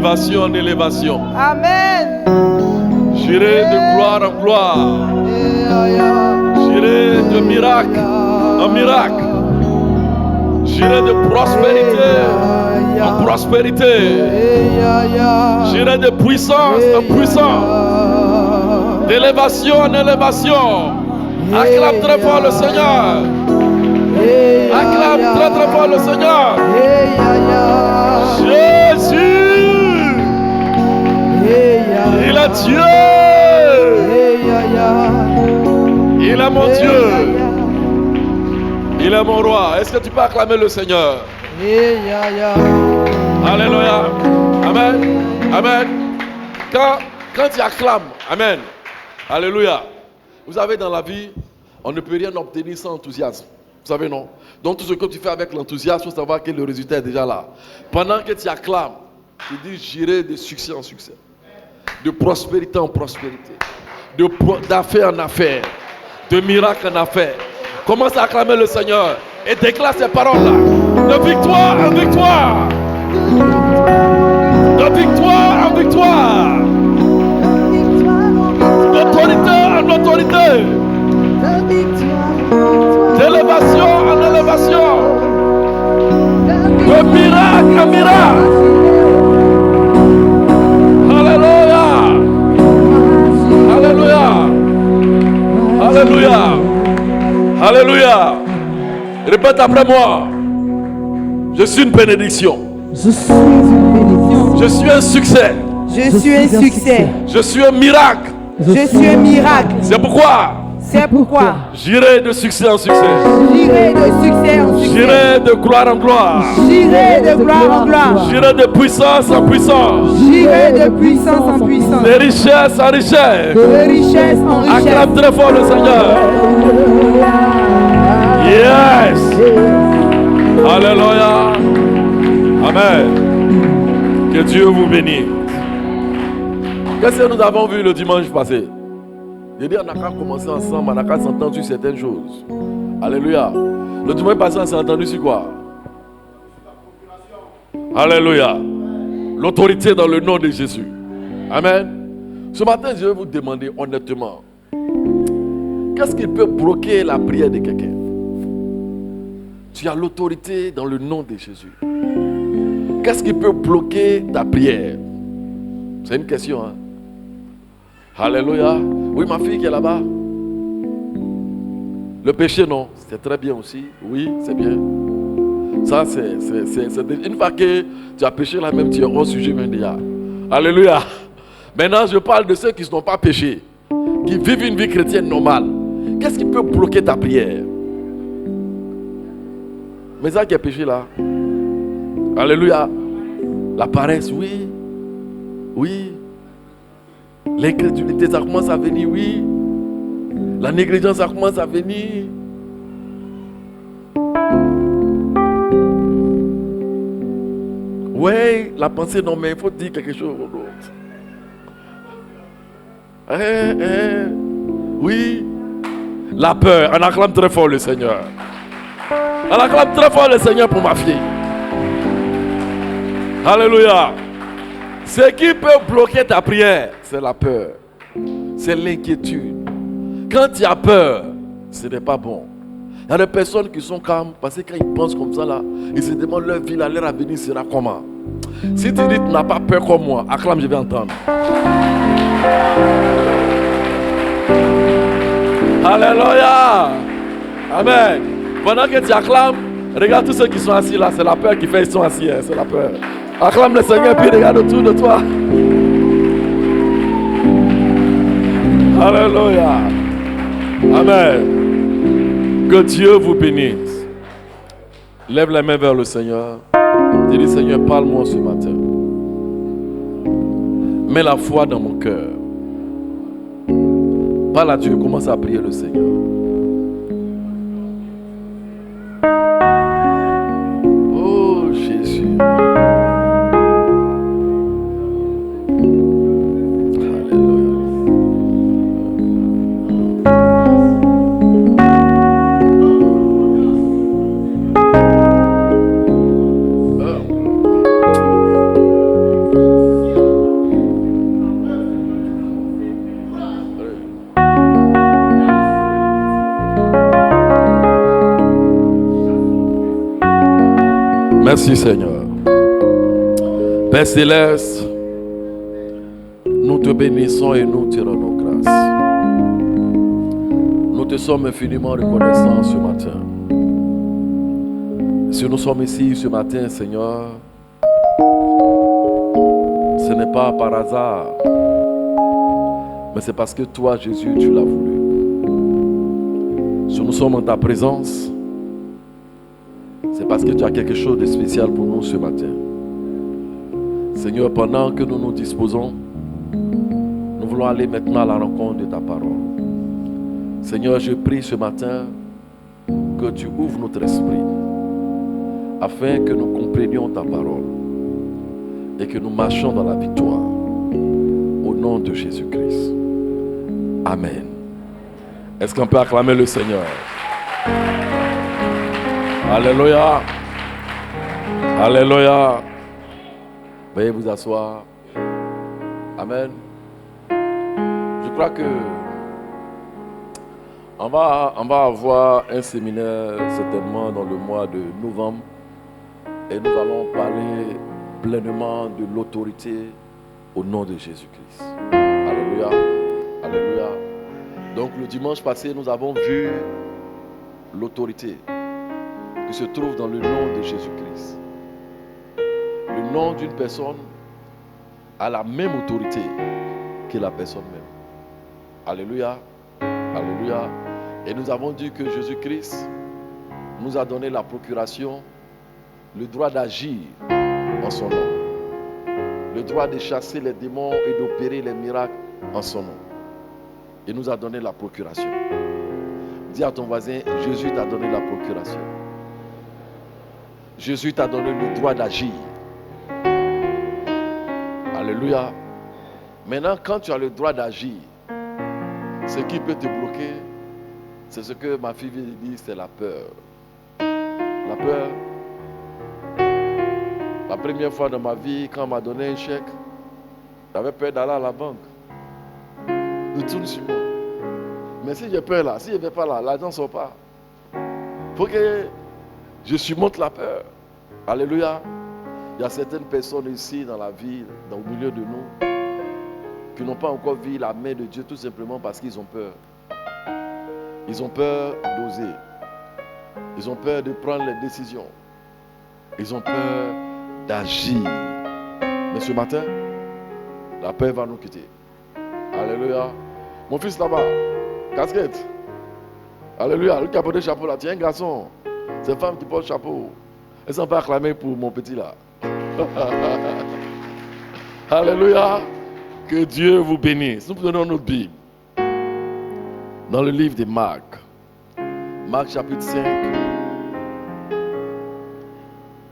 d'élévation en élévation. Amen. J'irai de gloire en gloire. J'irai de miracle en miracle. J'irai de prospérité en prospérité. J'irai de puissance en puissance. D'élévation en élévation. Acclame très fort le Seigneur. Acclame très très fort le Seigneur. Jésus. Il est Dieu. Il est mon Dieu. Il est mon roi. Est-ce que tu peux acclamer le Seigneur? Alléluia. Amen. Amen. Quand tu acclames, amen. Alléluia. Vous savez, dans la vie, on ne peut rien obtenir sans enthousiasme. Vous savez, non? Donc tout ce que tu fais avec l'enthousiasme, il faut savoir que le résultat est déjà là. Pendant que tu acclames, tu dis j'irai de succès en succès, de prospérité en prospérité, d'affaires en affaires, de miracle en affaires. Commence à acclamer le Seigneur et déclare ces paroles-là. De victoire en victoire. De victoire en victoire. D'autorité en autorité. D'élévation en élévation. De miracle en miracle. Alléluia. Alléluia. Alléluia. Alléluia. Répète après moi. Je suis une bénédiction. Je suis une bénédiction. Je suis un succès. Je suis un succès. Je suis un miracle. Je suis un miracle. C'est pourquoi j'irai de succès en succès. J'irai de succès en succès. J'irai de gloire en gloire. J'irai de gloire en gloire. J'irai de puissance en puissance. J'irai de puissance en puissance. De richesse en richesse. De richesse en richesse. Acclame très fort le Seigneur. Yes. Alléluia. Amen. Que Dieu vous bénisse. Qu'est-ce que nous avons vu le dimanche passé? J'ai dit, on n'a qu'à commencer ensemble, on n'a qu'à s'entendre sur certaines choses. Alléluia. Le dimanche passé, on s'est entendu sur quoi? Alléluia. L'autorité dans le nom de Jésus. Amen. Ce matin, je vais vous demander honnêtement, qu'est-ce qui peut bloquer la prière de quelqu'un? Tu as l'autorité dans le nom de Jésus. Qu'est-ce qui peut bloquer ta prière? C'est une question, hein? Alléluia. Oui, ma fille qui est là-bas. Le péché, non. C'est très bien aussi. Oui, c'est bien. Ça, c'est une fois que tu as péché là même, tu es hors sujet déjà. Alléluia. Maintenant, je parle de ceux qui n'ont pas péché, qui vivent une vie chrétienne normale. Qu'est-ce qui peut bloquer ta prière? Mais ça qui a péché là. Alléluia. La paresse, oui. Oui. L'incrédulité, ça commence à venir, oui. La négligence, ça commence à venir. Oui, la pensée, non, mais il faut dire quelque chose d'autre. Oui. La peur, on acclame très fort le Seigneur. On acclame très fort le Seigneur pour ma fille. Alléluia. Ce qui peut bloquer ta prière, c'est la peur. C'est l'inquiétude. Quand tu as peur, ce n'est pas bon. Il y a des personnes qui sont calmes parce que quand ils pensent comme ça là, ils se demandent leur vie, leur avenir sera comment. Si tu dis tu n'as pas peur comme moi, acclame, je vais entendre. Alléluia. Amen. Pendant que tu acclames, regarde tous ceux qui sont assis là, c'est la peur qui fait, ils sont assis, hein, c'est la peur. Acclame le Seigneur puis regarde autour de toi. Alléluia. Amen. Que Dieu vous bénisse. Lève la main vers le Seigneur. Dis, Seigneur, parle-moi ce matin. Mets la foi dans mon cœur. Parle à Dieu, commence à prier le Seigneur. Oh Jésus. Merci Seigneur. Père Céleste, nous te bénissons et nous te rendons grâce. Nous te sommes infiniment reconnaissants ce matin. Si nous sommes ici ce matin, Seigneur, ce n'est pas par hasard, mais c'est parce que toi, Jésus, tu l'as voulu. Si nous sommes en ta présence, c'est parce que tu as quelque chose de spécial pour nous ce matin. Seigneur, pendant que nous nous disposons, nous voulons aller maintenant à la rencontre de ta parole. Seigneur, je prie ce matin que tu ouvres notre esprit afin que nous comprenions ta parole et que nous marchions dans la victoire au nom de Jésus-Christ. Amen. Est-ce qu'on peut acclamer le Seigneur? Alléluia. Alléluia. Veuillez vous asseoir. Amen. Je crois que on va avoir un séminaire certainement dans le mois de novembre et nous allons parler pleinement de l'autorité au nom de Jésus-Christ. Alléluia. Alléluia. Donc le dimanche passé, nous avons vu l'autorité qui se trouve dans le nom de Jésus-Christ. Le nom d'une personne a la même autorité que la personne même. Alléluia. Alléluia. Et nous avons dit que Jésus-Christ nous a donné la procuration, le droit d'agir en son nom, le droit de chasser les démons et d'opérer les miracles en son nom. Il nous a donné la procuration. Dis à ton voisin, Jésus t'a donné la procuration. Jésus t'a donné le droit d'agir. Alléluia. Maintenant, quand tu as le droit d'agir, ce qui peut te bloquer, c'est ce que ma fille vient de dire, c'est la peur. La peur. La première fois dans ma vie, quand on m'a donné un chèque, j'avais peur d'aller à la banque. Je tourne sur moi. Mais si j'ai peur là, si je ne vais pas là, l'argent ne sort pas. Il faut que je surmonte la peur. Alléluia. Il y a certaines personnes ici dans la vie, au milieu de nous, qui n'ont pas encore vu la main de Dieu tout simplement parce qu'ils ont peur. Ils ont peur d'oser. Ils ont peur de prendre les décisions. Ils ont peur d'agir. Mais ce matin, la peur va nous quitter. Alléluia. Mon fils là-bas, casquette. Alléluia. Lui qui a porté le chapeau là, tiens un garçon. C'est une femme qui porte le chapeau. Elles sont pas acclamées pour mon petit là. Alléluia. Que Dieu vous bénisse. Nous prenons notre Bible. Dans le livre de Marc. Marc chapitre 5.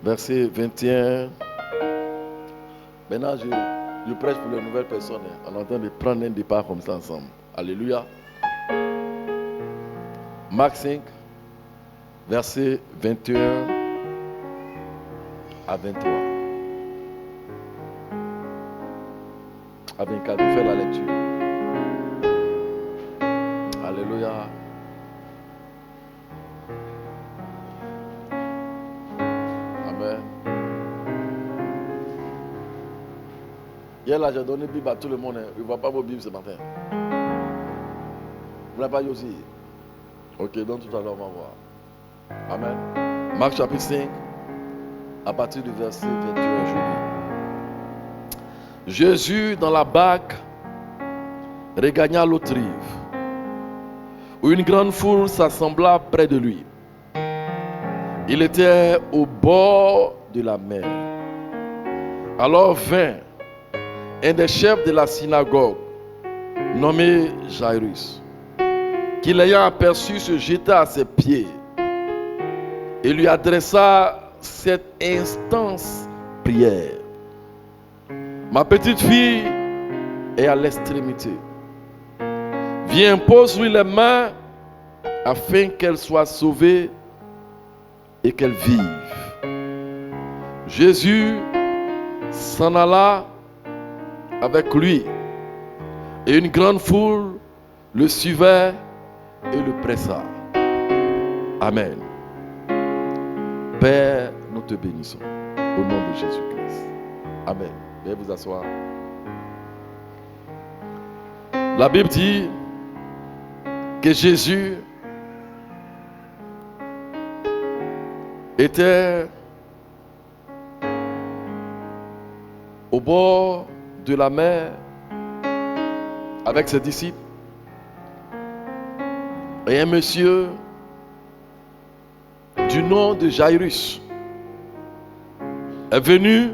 Verset 21. Maintenant, je prêche pour les nouvelles personnes. On est en train de prendre un départ comme ça ensemble. Alléluia. Marc 5, verset 21 à 23. À 24, je fais la lecture. Alléluia. Amen. Hier là, j'ai donné Bible à tout le monde. Je ne vois pas vos Bibles ce matin. Vous n'avez pas eu aussi? Ok, donc tout à l'heure, on va voir. Amen. Marc chapitre 5, à partir du verset 21, je lis. Jésus, dans la barque, regagna l'autre rive, où une grande foule s'assembla près de lui. Il était au bord de la mer. Alors vint un des chefs de la synagogue, nommé Jairus, qui l'ayant aperçu se jeta à ses pieds et lui adressa cette instance prière. Ma petite fille est à l'extrémité. Viens, pose-lui les mains afin qu'elle soit sauvée et qu'elle vive. Jésus s'en alla avec lui et une grande foule le suivait et le pressa. Amen. Père, nous te bénissons. Au nom de Jésus-Christ. Amen. Veuillez vous asseoir. La Bible dit que Jésus était au bord de la mer avec ses disciples. Et un monsieur du nom de Jairus est venu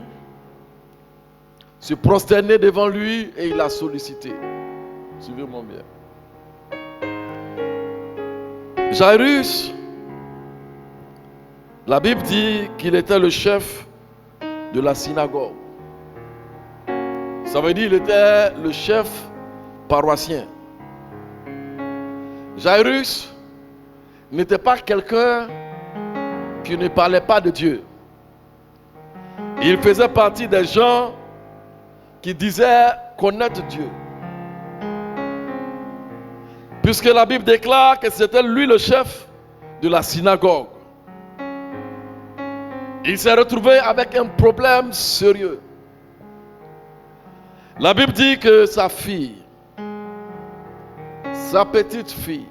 se prosterner devant lui et il l'a sollicité. Suivez-moi bien. Jairus, la Bible dit qu'il était le chef de la synagogue. Ça veut dire qu'il était le chef paroissien. Jairus n'était pas quelqu'un qui ne parlait pas de Dieu. Il faisait partie des gens qui disaient connaître Dieu. Puisque la Bible déclare que c'était lui le chef de la synagogue. Il s'est retrouvé avec un problème sérieux. La Bible dit que sa fille, sa petite fille,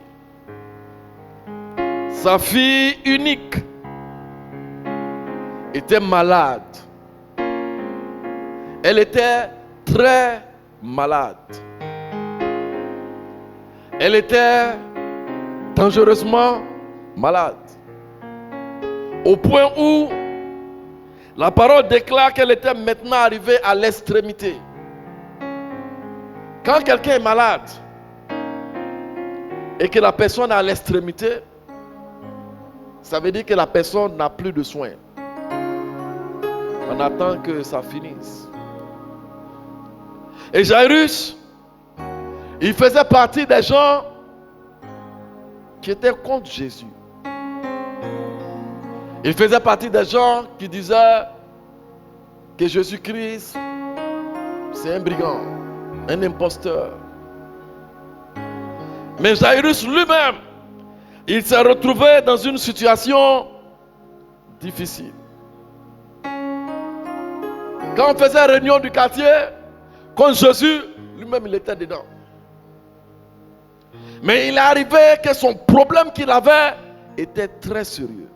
sa fille unique, était malade. Elle était très malade. Elle était dangereusement malade. Au point où la parole déclare qu'elle était maintenant arrivée à l'extrémité. Quand quelqu'un est malade et que la personne est à l'extrémité, ça veut dire que la personne n'a plus de soins. On attend que ça finisse. Et Jairus, il faisait partie des gens qui étaient contre Jésus. Il faisait partie des gens qui disaient que Jésus-Christ, c'est un brigand, un imposteur. Mais Jairus lui-même, il s'est retrouvé dans une situation difficile. Quand on faisait réunion du quartier, contre Jésus, lui-même il était dedans. Mais il est arrivé que son problème qu'il avait était très sérieux.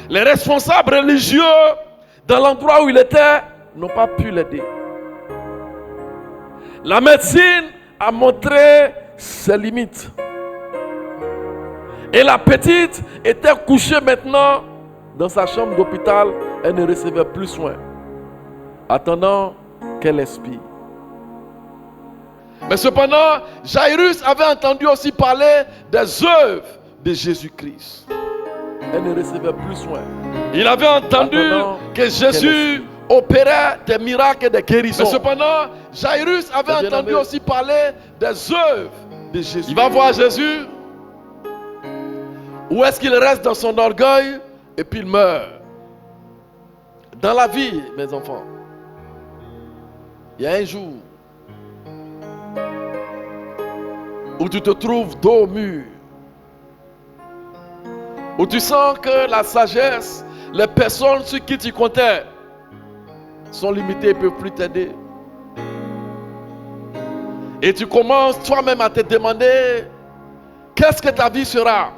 Les responsables religieux dans l'endroit où il était n'ont pas pu l'aider. La médecine a montré ses limites. Et la petite était couchée maintenant dans sa chambre d'hôpital. Elle ne recevait plus soin, attendant qu'elle expire. Mais cependant, Jairus avait entendu aussi parler des œuvres de Jésus-Christ. Elle ne recevait plus soin. Il avait entendu que Jésus opérait des miracles et des guérisons. Mais cependant, Jairus avait entendu aussi parler des œuvres de Jésus. Il va voir Jésus. Où est-ce qu'il reste dans son orgueil et puis il meurt. Dans la vie, mes enfants, il y a un jour où tu te trouves dos au mur, où tu sens que la sagesse, les personnes sur qui tu comptais sont limitées et ne peuvent plus t'aider. Et tu commences toi-même à te demander qu'est-ce que ta vie sera.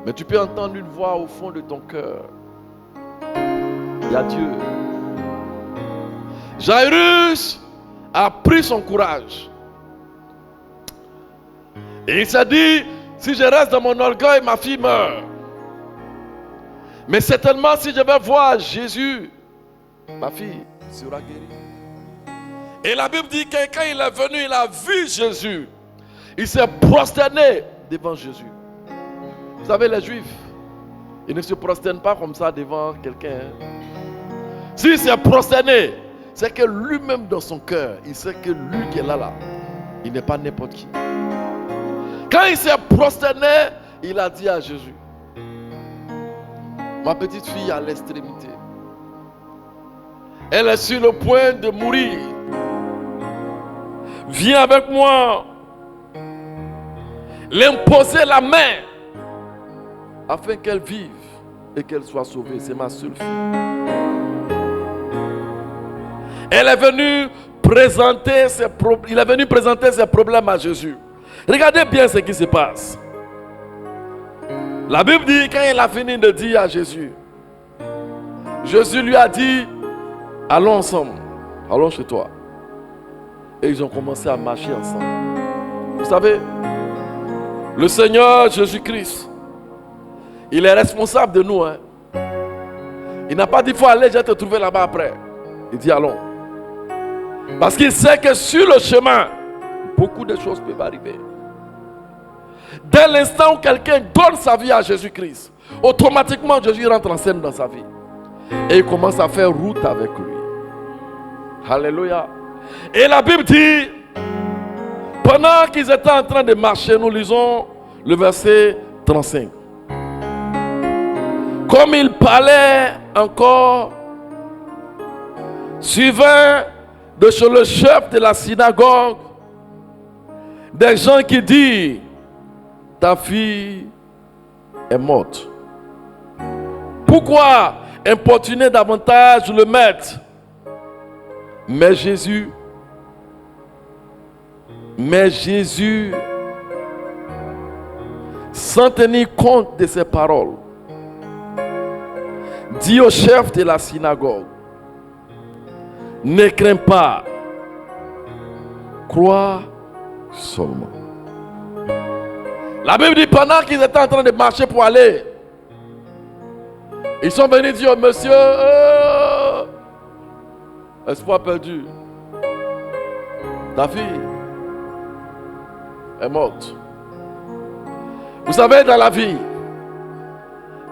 Mais tu peux entendre une voix au fond de ton cœur. Il y a Dieu. Jairus a pris son courage. Et il s'est dit, si je reste dans mon orgueil, ma fille meurt. Mais certainement, si je vais voir Jésus, ma fille sera guérie. Et la Bible dit que quand il est venu, il a vu Jésus. Il s'est prosterné devant Jésus. Vous savez, les Juifs, ils ne se prosternent pas comme ça devant quelqu'un. S'il s'est prosterné, c'est que lui-même dans son cœur, il sait que lui qui est là, il n'est pas n'importe qui. Quand il s'est prosterné, il a dit à Jésus, ma petite fille est à l'extrémité. Elle est sur le point de mourir. Viens avec moi. L'imposer la main afin qu'elle vive. et qu'elle soit sauvée. C'est ma seule fille. Elle est venue présenter il est venu présenter ses problèmes à Jésus. Regardez bien ce qui se passe. La Bible dit, quand il a fini de dire à Jésus, Jésus lui a dit, allons ensemble, allons chez toi. Et ils ont commencé à marcher ensemble. Vous savez, le Seigneur Jésus-Christ, il est responsable de nous. Il n'a pas dit, il faut aller, je vais te trouver là-bas après. Il dit, allons. Parce qu'il sait que sur le chemin, beaucoup de choses peuvent arriver. Dès l'instant où quelqu'un donne sa vie à Jésus-Christ, automatiquement Jésus rentre en scène dans sa vie. Et il commence à faire route avec lui. Alléluia. Et la Bible dit, pendant qu'ils étaient en train de marcher, nous lisons le verset 35. Comme il parlait encore, suivant de chez le chef de la synagogue, des gens qui disent, ta fille est morte. Pourquoi importuner davantage le maître? Mais Jésus, sans tenir compte de ces paroles, dit au chef de la synagogue, ne crains pas, crois seulement. La Bible dit, pendant qu'ils étaient en train de marcher pour aller, ils sont venus dire, monsieur, espoir perdu, ta fille est morte. Vous savez, dans la vie,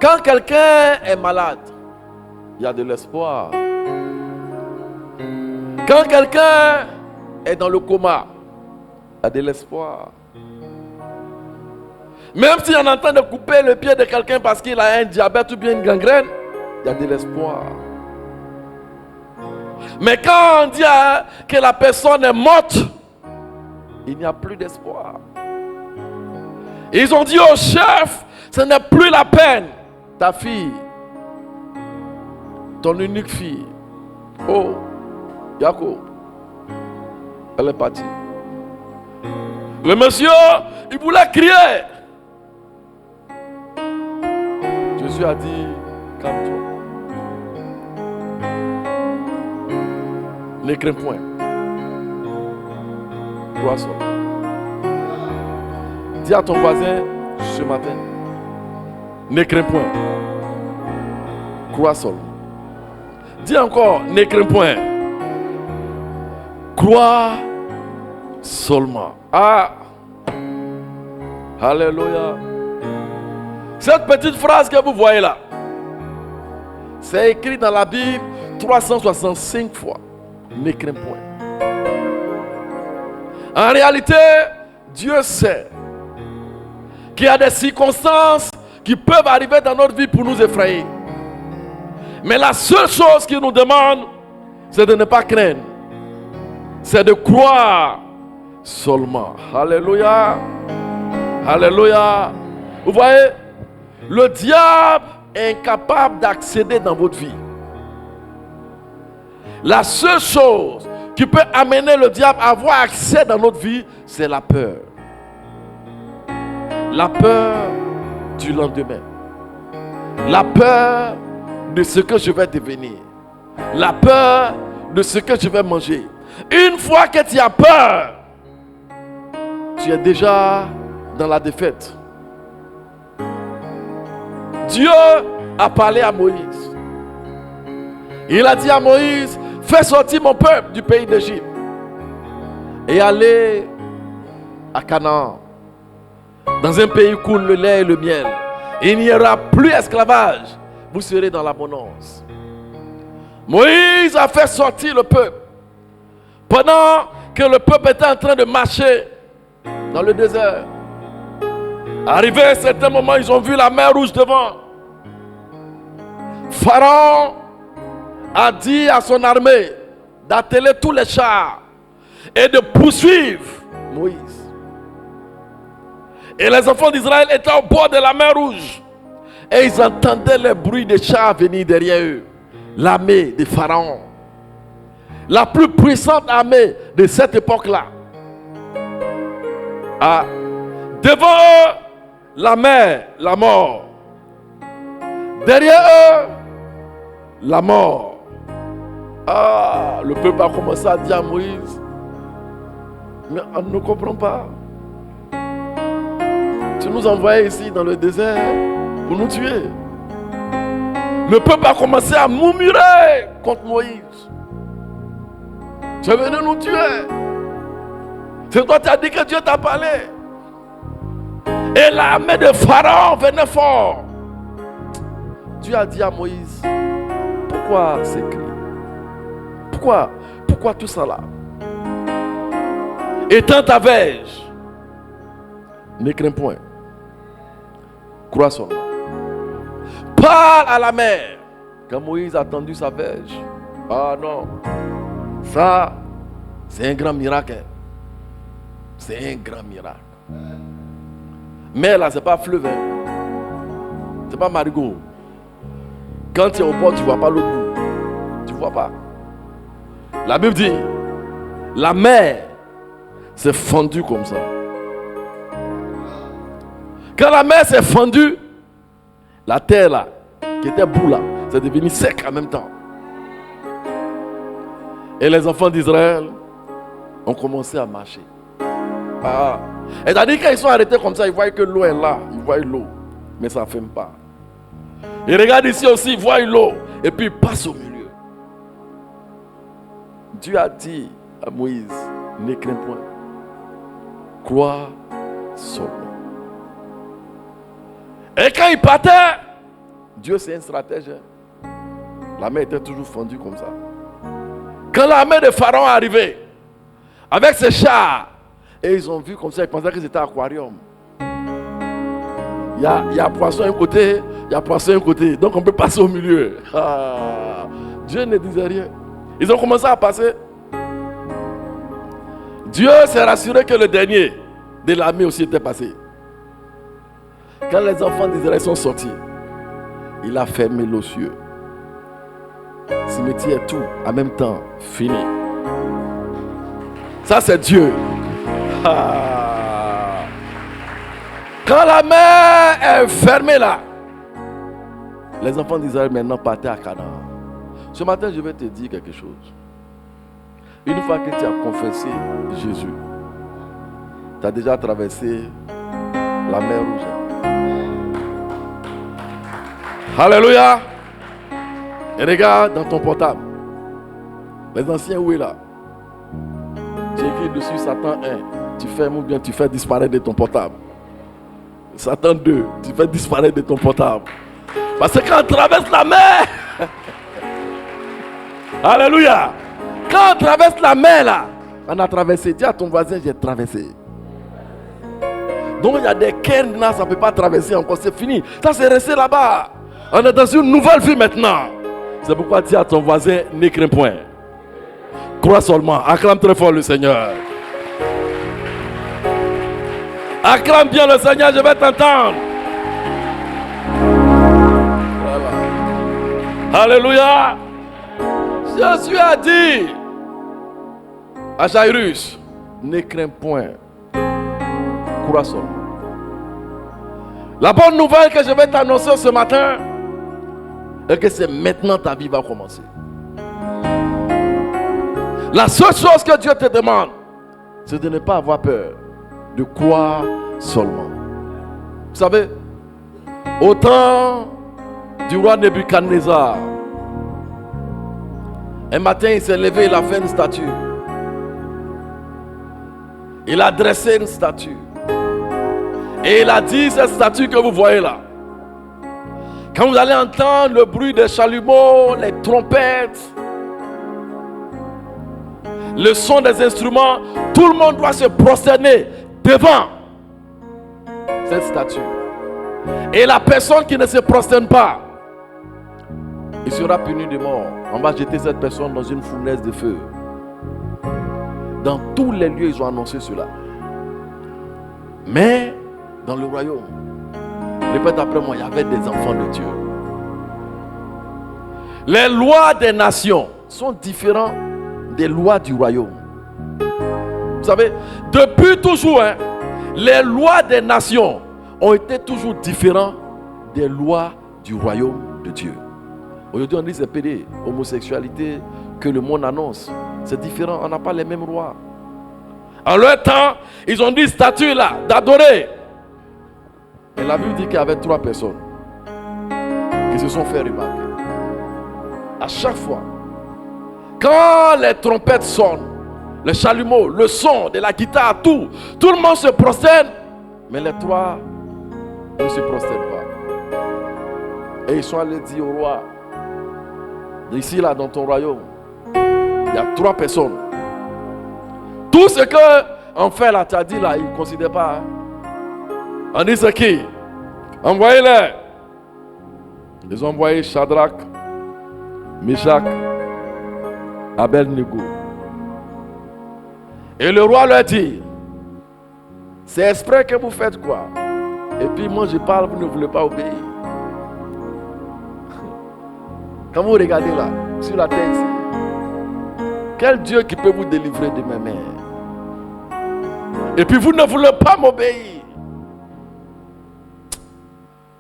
quand quelqu'un est malade, il y a de l'espoir. Quand quelqu'un est dans le coma, il y a de l'espoir. Même si on est en train de couper le pied de quelqu'un parce qu'il a un diabète ou bien une gangrène, il y a de l'espoir. Mais quand on dit que la personne est morte, il n'y a plus d'espoir. Ils ont dit au chef, ce n'est plus la peine. Ta fille, ton unique fille, oh, Jacob, elle est partie. Le monsieur, il voulait crier. Jésus a dit, calme-toi. Ne crains point. Crois seulement. Dis à ton voisin ce matin, ne crains point. Crois seulement. Dis encore, ne crains point. Crois seulement. Ah, alléluia. Cette petite phrase que vous voyez là, c'est écrit dans la Bible 365 fois. Ne crains point. En réalité, Dieu sait qu'il y a des circonstances qui peuvent arriver dans notre vie pour nous effrayer. Mais la seule chose qu'il nous demande, c'est de ne pas craindre. C'est de croire seulement. Alléluia. Alléluia. Vous voyez, le diable est incapable d'accéder dans votre vie. La seule chose qui peut amener le diable à avoir accès dans notre vie, c'est la peur. La peur du lendemain. La peur de ce que je vais devenir. La peur de ce que je vais manger. Une fois que tu as peur, tu es déjà dans la défaite. Dieu a parlé à Moïse. Il a dit à Moïse, fais sortir mon peuple du pays d'Égypte et allez à Canaan, dans un pays où coule le lait et le miel. Il n'y aura plus esclavage, vous serez dans l'abondance. Moïse a fait sortir le peuple pendant que le peuple était en train de marcher dans le désert. Arrivé à un certain moment, ils ont vu la mer rouge devant. Pharaon a dit à son armée d'atteler tous les chars et de poursuivre Moïse. Et les enfants d'Israël étaient au bord de la mer rouge. Et ils entendaient le bruit des chars venir derrière eux. L'armée de Pharaon. La plus puissante armée de cette époque-là. Ah, devant eux, la mer, la mort. Derrière eux, la mort. Ah, le peuple a commencé à dire à Moïse, mais on ne comprend pas. Tu nous envoyais ici dans le désert pour nous tuer. Le peuple a commencé à murmurer contre Moïse. Tu es venu nous tuer. C'est toi qui as dit que Dieu t'a parlé. Et l'armée de Pharaon venait fort. Dieu a dit à Moïse, pourquoi ces cris? Pourquoi tout ça là? Étends ta verge. Ne crains point. Crois seulement. Parle à la mer. Quand Moïse a tendu sa verge. Ah non. Ça, c'est un grand miracle. C'est un grand miracle. Mais là, c'est pas fleuve. Hein. C'est pas marigot. Quand tu es au bord, tu ne vois pas l'autre bout. Tu ne vois pas. La Bible dit, la mer s'est fendue comme ça. Quand la mer s'est fendue, la terre là, qui était boue là, c'est devenu sec en même temps. Et les enfants d'Israël ont commencé à marcher. Ah. Et c'est-à-dire qu'ils sont arrêtés comme ça, ils voient que l'eau est là, ils voient l'eau, mais ça ne fume pas. Ils regardent ici aussi, ils voient l'eau, et puis ils passent au milieu. Dieu a dit à Moïse, ne crains point, crois seulement. Et quand il partait, Dieu c'est un stratège. La mer était toujours fendue comme ça. Quand l'armée de Pharaon est arrivée, avec ses chars, et ils ont vu comme ça, ils pensaient que c'était un aquarium. Il y a poisson d'un côté, il y a poisson d'un côté. Donc on peut passer au milieu. Ah, Dieu ne disait rien. Ils ont commencé à passer. Dieu s'est rassuré que le dernier de l'armée aussi était passé. Quand les enfants d'Israël sont sortis, il a fermé l'eau cieux. Cimetière, tout, en même temps, fini. Ça, c'est Dieu. Ah. Quand la mer est fermée là, les enfants d'Israël maintenant partaient à Canaan. Ce matin, je vais te dire quelque chose. Une fois que tu as confessé Jésus, tu as déjà traversé la mer Rouge. Alléluia. Et regarde dans ton portable. Les anciens, où est là? Tu écris dessus Satan 1. Tu fermes ou bien tu fais disparaître de ton portable. Satan 2. Tu fais disparaître de ton portable. Parce que quand on traverse la mer, alléluia. Quand on traverse la mer là, on a traversé. Dis à ton voisin, j'ai traversé. Donc il y a des cairns là, ça ne peut pas traverser encore, c'est fini. Ça c'est resté là-bas. On est dans une nouvelle vie maintenant. C'est pourquoi dis à ton voisin, ne crains point. Crois seulement, acclame très fort le Seigneur. Acclame bien le Seigneur, je vais t'entendre. Voilà. Alléluia. Jésus a dit à Jairus, ne crains point. Crois seulement. La bonne nouvelle que je vais t'annoncer ce matin est que c'est maintenant ta vie va commencer. La seule chose que Dieu te demande, c'est de ne pas avoir peur, de croire seulement. Vous savez, au temps du roi Nebuchadnezzar, un matin il s'est levé, il a fait une statue. Il a dressé une statue. Et il a dit, cette statue que vous voyez là, quand vous allez entendre le bruit des chalumeaux, les trompettes, le son des instruments, tout le monde doit se prosterner devant cette statue. Et la personne qui ne se prosterne pas, il sera puni de mort. On va jeter cette personne dans une fournaise de feu. Dans tous les lieux, ils ont annoncé cela. Mais dans le royaume, Répète après moi, il y avait des enfants de Dieu. Les lois des nations sont différentes des lois du royaume. Vous savez, depuis toujours, les lois des nations ont été toujours différentes des lois du royaume de Dieu. Aujourd'hui, on dit c'est pédé, homosexualité que le monde annonce. C'est différent, on n'a pas les mêmes lois. En leur temps, ils ont dit statue là, d'adorer. Et la Bible dit qu'il y avait 3 personnes qui se sont fait remarquer. À chaque fois, quand les trompettes sonnent, le chalumeau, le son de la guitare, tout le monde se prosterne, mais les 3 ne se prosternent pas. Et ils sont allés dire au roi, ici là dans ton royaume, il y a 3 personnes. Tout ce que on fait là, tu as dit là, ils ne considèrent pas. On dit c'est qui? Envoyez-les. Ils ont envoyé Shadrach, Meshach, Abednego. Et le roi leur dit, c'est exprès que vous faites quoi? Et puis moi je parle, vous ne voulez pas obéir. Quand vous regardez là, sur la terre ici, quel Dieu qui peut vous délivrer de mes mains? Et puis vous ne voulez pas m'obéir.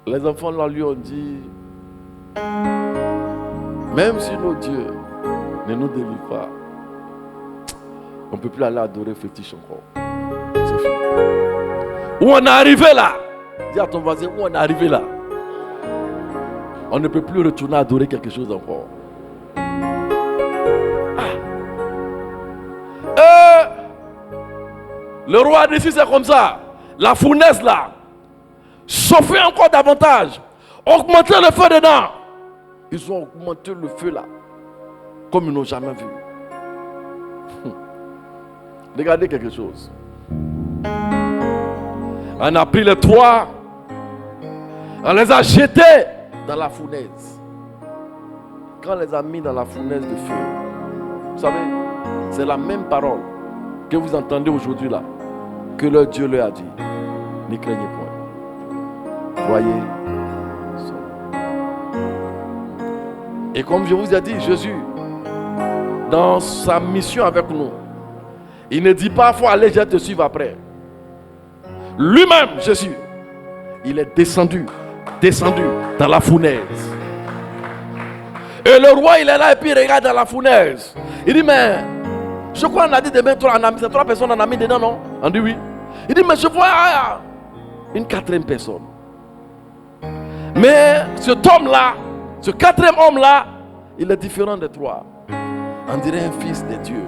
Les enfants là lui ont dit, même si nos dieux ne nous délivrent pas, on ne peut plus aller adorer fétiche encore. C'est fini. Où on est arrivé là? Dis à ton voisin, où on est arrivé là? On ne peut plus retourner adorer quelque chose encore. Le roi d'ici c'est comme ça. La fournaise là, chauffer encore davantage, augmenter le feu dedans. Ils ont augmenté le feu là, comme ils n'ont jamais vu. Regardez quelque chose. On a pris les 3, on les a jetés dans la fournaise. Quand on les a mis dans la fournaise de feu, vous savez, c'est la même parole que vous entendez aujourd'hui là, que leur Dieu leur a dit. Ne craignez point. Croyez. Et comme je vous ai dit, Jésus, dans sa mission avec nous, il ne dit pas, il faut aller, je te suivre après. Lui-même, Jésus, il est descendu dans la fournaise. Et le roi, il est là et puis il regarde dans la fournaise. Il dit, mais, je crois qu'on a dit de mettre 3 personnes en a mis dedans, non? On dit oui. Il dit, mais je vois une 4e personne. Mais cet homme-là, ce 4e homme-là, il est différent des 3. On dirait un fils de Dieu.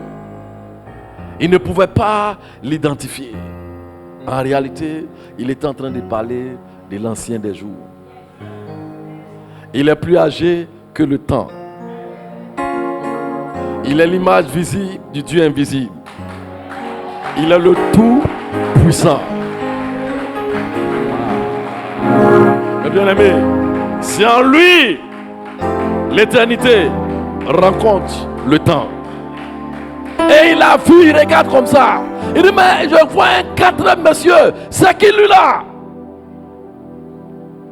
Il ne pouvait pas l'identifier. En réalité, il était en train de parler de l'ancien des jours. Il est plus âgé que le temps. Il est l'image visible du Dieu invisible. Il est le tout puissant. Mes bien-aimés, c'est en lui l'éternité rencontre le temps. Et il a vu, il regarde comme ça. Il dit, mais je vois un 4e monsieur. C'est qui lui là?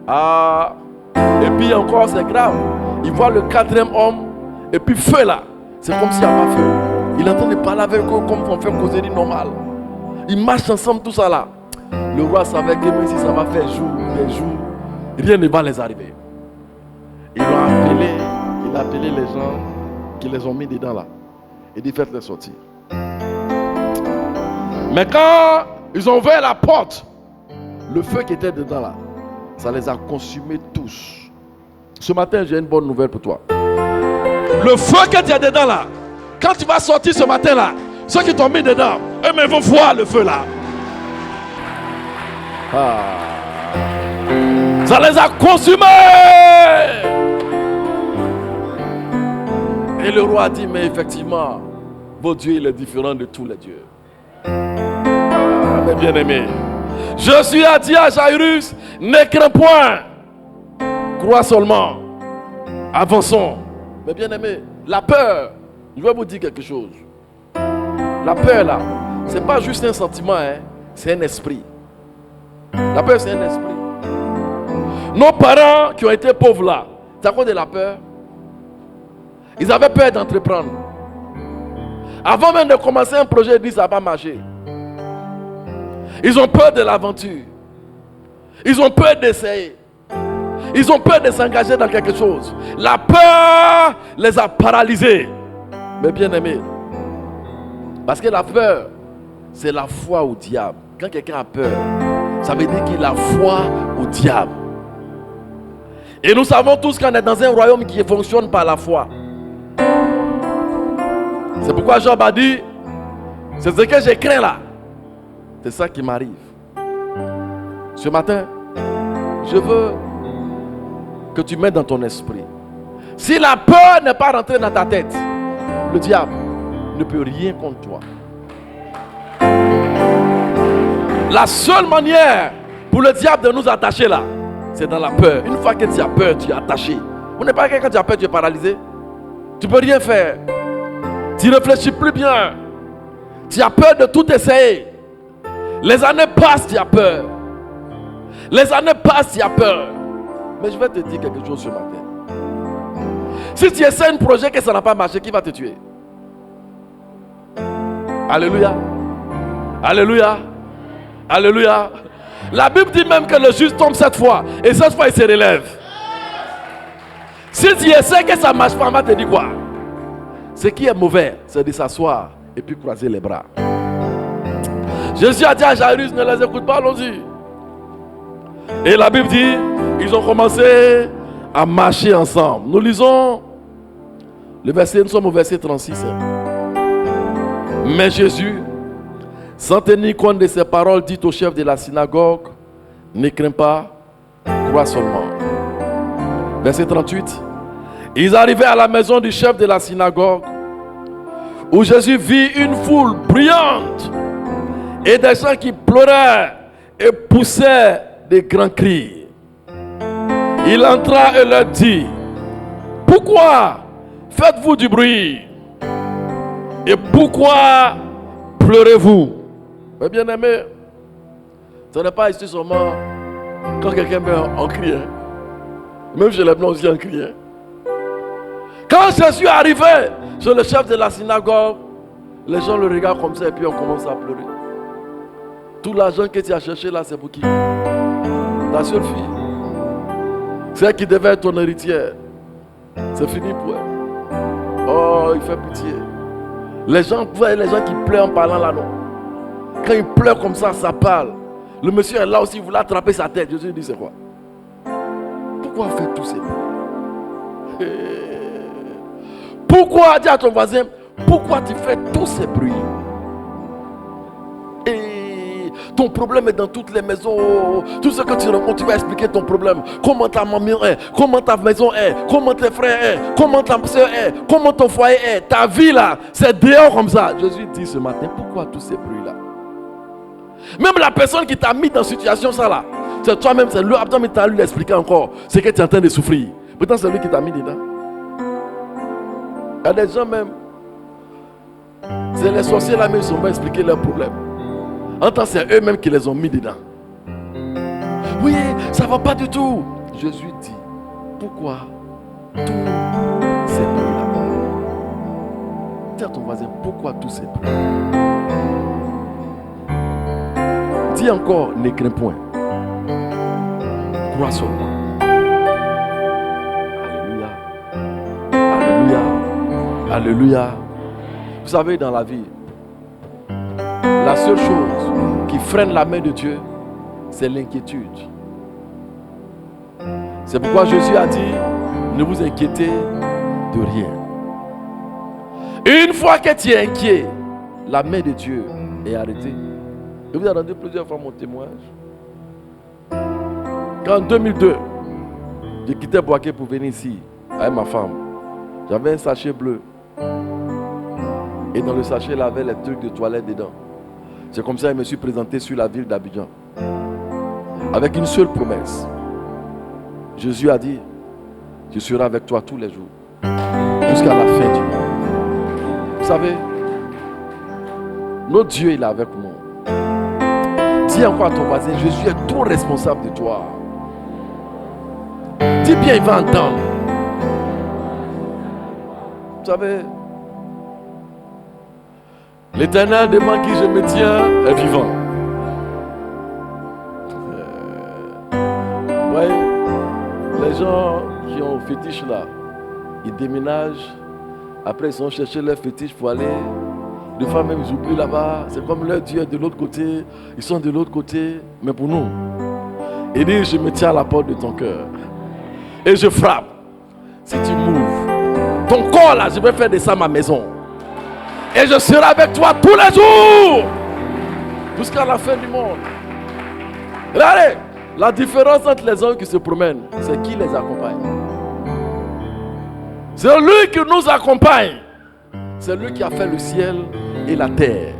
Ah. Et puis encore, c'est grave. Il voit le 4e homme. Et puis feu là. C'est comme s'il n'y a pas feu. Il est en train de parler avec eux comme on fait une causerie normale. Ils marchent ensemble, tout ça là. Le roi savait que même si ça va faire jour, des jours, rien ne va les arriver. Ils l'ont appelé. Il a appelé les gens qui les ont mis dedans là. Il dit, faites-les sortir. Mais quand ils ont ouvert la porte, le feu qui était dedans là, ça les a consumés tous. Ce matin, j'ai une bonne nouvelle pour toi. Le feu que tu as dedans là, quand tu vas sortir ce matin là, ceux qui t'ont mis dedans, eux-mêmes vont voir le feu là. Ça les a consumés. Et le roi a dit, mais effectivement, votre Dieu, il est différent de tous les dieux. Mes bien-aimés, je suis à dire à Jairus, ne crains point, crois seulement, avançons. Mes bien-aimés, la peur, je vais vous dire quelque chose. La peur là, c'est pas juste un sentiment, c'est un esprit. La peur, c'est un esprit. Nos parents qui ont été pauvres là, c'est à cause de la peur. Ils avaient peur d'entreprendre. Avant même de commencer un projet, ils disent ça va pas marcher. Ils ont peur de l'aventure. Ils ont peur d'essayer. Ils ont peur de s'engager dans quelque chose. La peur les a paralysés. Mais bien aimés, parce que la peur, c'est la foi au diable. Quand quelqu'un a peur, ça veut dire qu'il a foi au diable. Et nous savons tous qu'on est dans un royaume qui fonctionne par la foi. C'est pourquoi Job a dit, c'est ce que j'ai craint là. C'est ça qui m'arrive. Ce matin, je veux que tu mettes dans ton esprit. Si la peur n'est pas rentrée dans ta tête, le diable ne peut rien contre toi. La seule manière pour le diable de nous attacher là, c'est dans la peur. Une fois que tu as peur, tu es attaché. Vous n'êtes pas quelqu'un qui a peur, tu es paralysé. Tu ne peux rien faire. Tu ne réfléchis plus bien. Tu as peur de tout essayer. Les années passent, tu as peur. Les années passent, tu as peur. Mais je vais te dire quelque chose ce matin. Si tu essaies un projet que ça n'a pas marché, qui va te tuer? Alléluia. Alléluia. Alléluia. La Bible dit même que le juste tombe 7 fois. Et 7 fois il se relève. Si tu essaies que ça ne marche pas, on va te dire quoi? Ce qui est mauvais, c'est de s'asseoir et puis croiser les bras. Jésus a dit à Jairus, ne les écoute pas, allons-y. Et la Bible dit, ils ont commencé à marcher ensemble. Nous lisons le verset, nous sommes au verset 36. Mais Jésus, sans tenir compte de ces paroles dites au chef de la synagogue, ne crains pas, crois seulement. Verset 38. Ils arrivaient à la maison du chef de la synagogue, où Jésus vit une foule bruyante et des gens qui pleuraient et poussaient des grands cris. Il entra et leur dit, pourquoi faites-vous du bruit? Et pourquoi pleurez-vous? Mais bien aimé, ce n'est pas ici seulement quand quelqu'un meurt en criant. Même chez les blancs aussi en criant. Quand Jésus arrivait chez le chef de la synagogue, les gens le regardent comme ça et puis on commence à pleurer. Tout l'argent que tu as cherché là, c'est pour qui? Ta seule fille. C'est elle qui devait être ton héritière. C'est fini pour elle. Oh, il fait pitié. Les gens, vous voyez les gens qui pleurent en parlant là, non? Quand ils pleurent comme ça parle. Le monsieur est là aussi, il voulait attraper sa tête. Jésus dit, c'est quoi? Pourquoi faire tous ces bruits? Pourquoi, dis à ton voisin, pourquoi tu fais tous ces bruits? Et ton problème est dans toutes les maisons. Tout ce que tu rencontres, tu vas expliquer ton problème. Comment ta maman est, comment ta maison est, comment tes frères est, comment ta soeur est, comment ton foyer est. Ta vie là, c'est dehors comme ça. Jésus dit ce matin, pourquoi tous ces bruits là? Même la personne qui t'a mis dans cette situation ça là, c'est toi-même, c'est lui, après tu as lui expliqué encore ce que tu es en train de souffrir. Pourtant c'est lui qui t'a mis dedans. Il y a des gens même, c'est les sorciers là même, ils ne sont pas expliquer leurs problèmes. En tant que c'est eux-mêmes qui les ont mis dedans. Oui, ça ne va pas du tout. Jésus dit, pourquoi tous ces bruits-là? Dis à ton voisin, pourquoi tous ces bruits? Dis encore, ne crains point. Crois seulement. Alléluia. Alléluia. Alléluia. Vous savez, dans la vie, la seule chose qui freine la main de Dieu, c'est l'inquiétude. C'est pourquoi Jésus a dit, ne vous inquiétez de rien. Une fois que tu es inquiet, la main de Dieu est arrêtée. Je vous ai rendu plusieurs fois mon témoignage. Quand en 2002, j'ai quitté Boaké pour venir ici avec ma femme, j'avais un sachet bleu. Et dans le sachet, il y avait les trucs de toilette dedans. C'est comme ça que je me suis présenté sur la ville d'Abidjan. Avec une seule promesse. Jésus a dit, je serai avec toi tous les jours. Jusqu'à la fin du monde. Vous savez, notre Dieu, il est avec nous. Dis encore à ton voisin, Jésus est trop responsable de toi. bien, il va entendre. Vous savez, l'Éternel devant qui je me tiens est vivant. Ouais, les gens qui ont fétiche là, ils déménagent, après ils ont cherché leur fétiche pour aller. Des fois même ils oublient là-bas, c'est comme leur Dieu est de l'autre côté, ils sont de l'autre côté, mais pour nous, il dit je me tiens à la porte de ton cœur et je frappe. Si tu m'ouvres, ton corps là, je vais faire de ça ma maison. Et je serai avec toi tous les jours, jusqu'à la fin du monde. Regardez, la différence entre les hommes qui se promènent, c'est qui les accompagne. C'est lui qui nous accompagne. C'est lui qui a fait le ciel et la terre.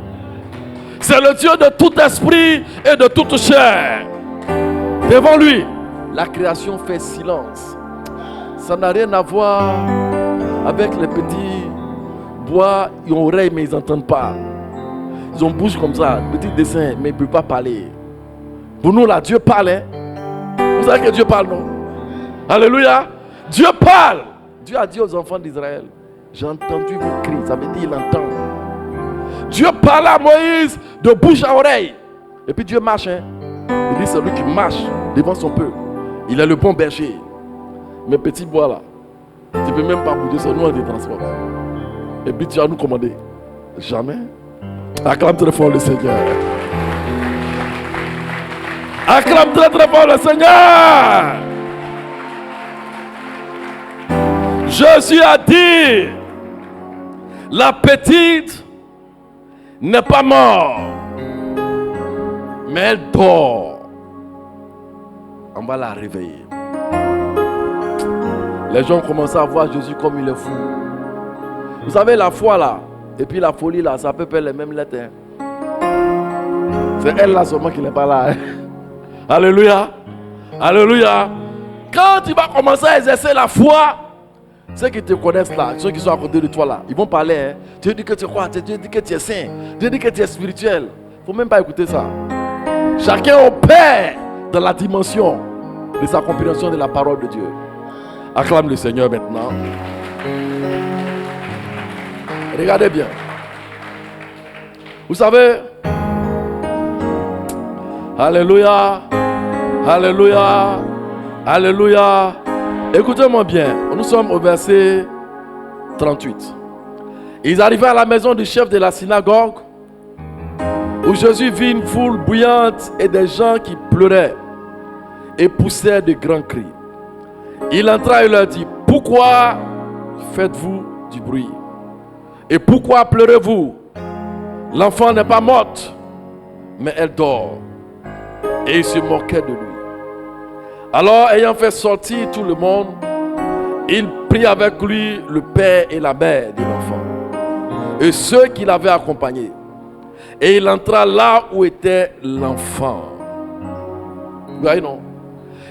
C'est le Dieu de tout esprit et de toute chair. Devant lui, la création fait silence. Ça n'a rien à voir avec les petits bois, ils ont oreilles mais ils n'entendent pas. Ils ont bouche comme ça, petit dessin mais ils ne peuvent pas parler. Pour nous là, Dieu parle. Hein? Vous savez que Dieu parle, non? Alléluia. Dieu parle. Dieu a dit aux enfants d'Israël, j'ai entendu vos cris, ça veut dire il entend. Dieu parle à Moïse de bouche à oreille. Et puis Dieu marche. Hein? Il dit c'est lui qui marche devant son peuple. Il est le bon berger. Mes petits bois là, tu ne peux même pas bouger, c'est nous on les transporte. Et puis tu vas nous commander. Jamais. Acclame très fort le Seigneur. Acclame très très fort le Seigneur. Jésus a dit, la petite n'est pas morte, mais elle dort. On va la réveiller. Les gens commencent à voir Jésus comme il est fou. Vous savez, la foi là, et puis la folie là, ça peut faire les mêmes lettres. Hein. C'est elle là seulement qui n'est pas là. Hein. Alléluia. Alléluia. Quand tu vas commencer à exercer la foi, ceux qui te connaissent là, ceux qui sont à côté de toi là, ils vont parler. Hein. Dieu dit que tu es quoi? Dieu dit que tu es saint. Dieu dit que tu es spirituel. Il ne faut même pas écouter ça. Chacun opère dans la dimension de sa compréhension de la parole de Dieu. Acclame le Seigneur maintenant. Regardez bien. Vous savez, alléluia, alléluia, alléluia. Écoutez-moi bien, nous sommes au verset 38. Ils arrivaient à la maison du chef de la synagogue, où Jésus vit une foule bouillante et des gens qui pleuraient et poussaient de grands cris. Il entra et leur dit, pourquoi faites-vous du bruit? Et pourquoi pleurez-vous? L'enfant n'est pas morte, mais elle dort. Et il se moquait de lui. Alors, ayant fait sortir tout le monde, il prit avec lui le père et la mère de l'enfant et ceux qui l'avaient accompagné. Et il entra là où était l'enfant. Vous voyez, non?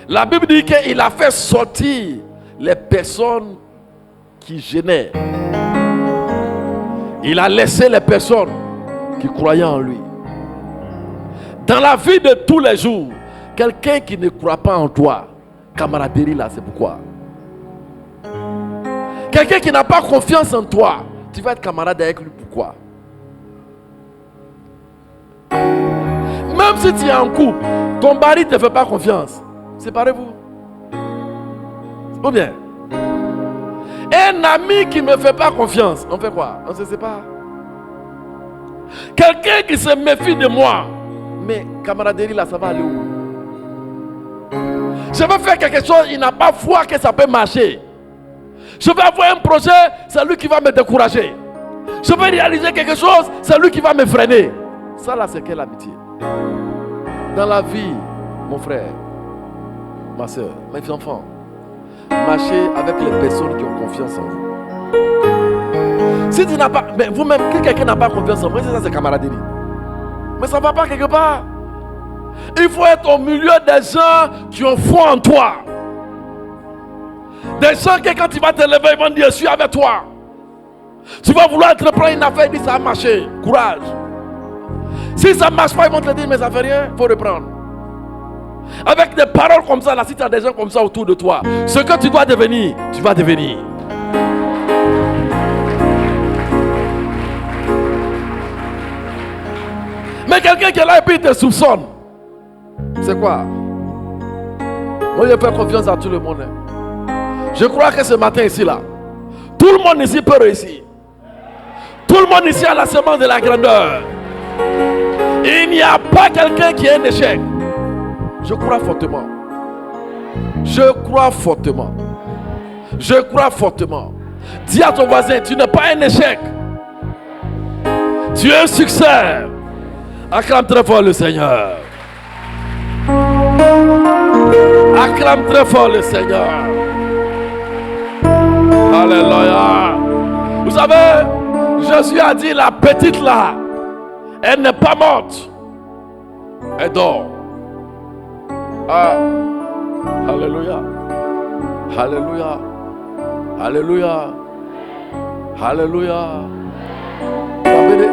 La Bible dit qu'il a fait sortir les personnes qui gênaient. Il a laissé les personnes qui croyaient en lui. Dans la vie de tous les jours, quelqu'un qui ne croit pas en toi, camaraderie là, c'est pourquoi. Quelqu'un qui n'a pas confiance en toi, tu vas être camarade avec lui, pourquoi? Même si tu es en couple, ton mari ne te fait pas confiance, séparez-vous. Ou bien, un ami qui ne me fait pas confiance, on fait quoi? On se sépare. Quelqu'un qui se méfie de moi, mais camaraderie là, ça va aller où? Je veux faire quelque chose, il n'a pas foi que ça peut marcher. Je veux avoir un projet, c'est lui qui va me décourager. Je veux réaliser quelque chose, c'est lui qui va me freiner. Ça là, c'est quelle amitié? Dans la vie, mon frère, ma soeur, mes enfants, marchez avec les personnes qui ont confiance en vous. Si tu n'as pas, mais vous-même, si quelqu'un n'a pas confiance en vous, c'est ça, c'est camaraderie. Mais ça ne va pas quelque part. Il faut être au milieu des gens qui ont foi en toi. Des gens qui, quand tu vas te lever, ils vont dire, je suis avec toi. Tu vas vouloir entreprendre une affaire, ils disent, ça a marché. Courage. Si ça ne marche pas, ils vont te dire, mais ça ne fait rien, il faut reprendre. Avec des paroles comme ça, là, si tu as des gens comme ça autour de toi, ce que tu dois devenir, tu vas devenir. Mais quelqu'un qui est là et puis il te soupçonne. C'est quoi? Moi, je fais confiance à tout le monde. Je crois que ce matin ici, là, tout le monde ici peut réussir. Tout le monde ici a la semence de la grandeur. Il n'y a pas quelqu'un qui est un échec. Je crois fortement. Je crois fortement. Je crois fortement. Dis à ton voisin, tu n'es pas un échec. Tu es un succès. Acclame très fort le Seigneur. Acclame très fort le Seigneur. Alléluia. Vous savez, Jésus a dit, la petite là, elle n'est pas morte. Elle dort. Ah. Alléluia. Alléluia. Alléluia. Alléluia.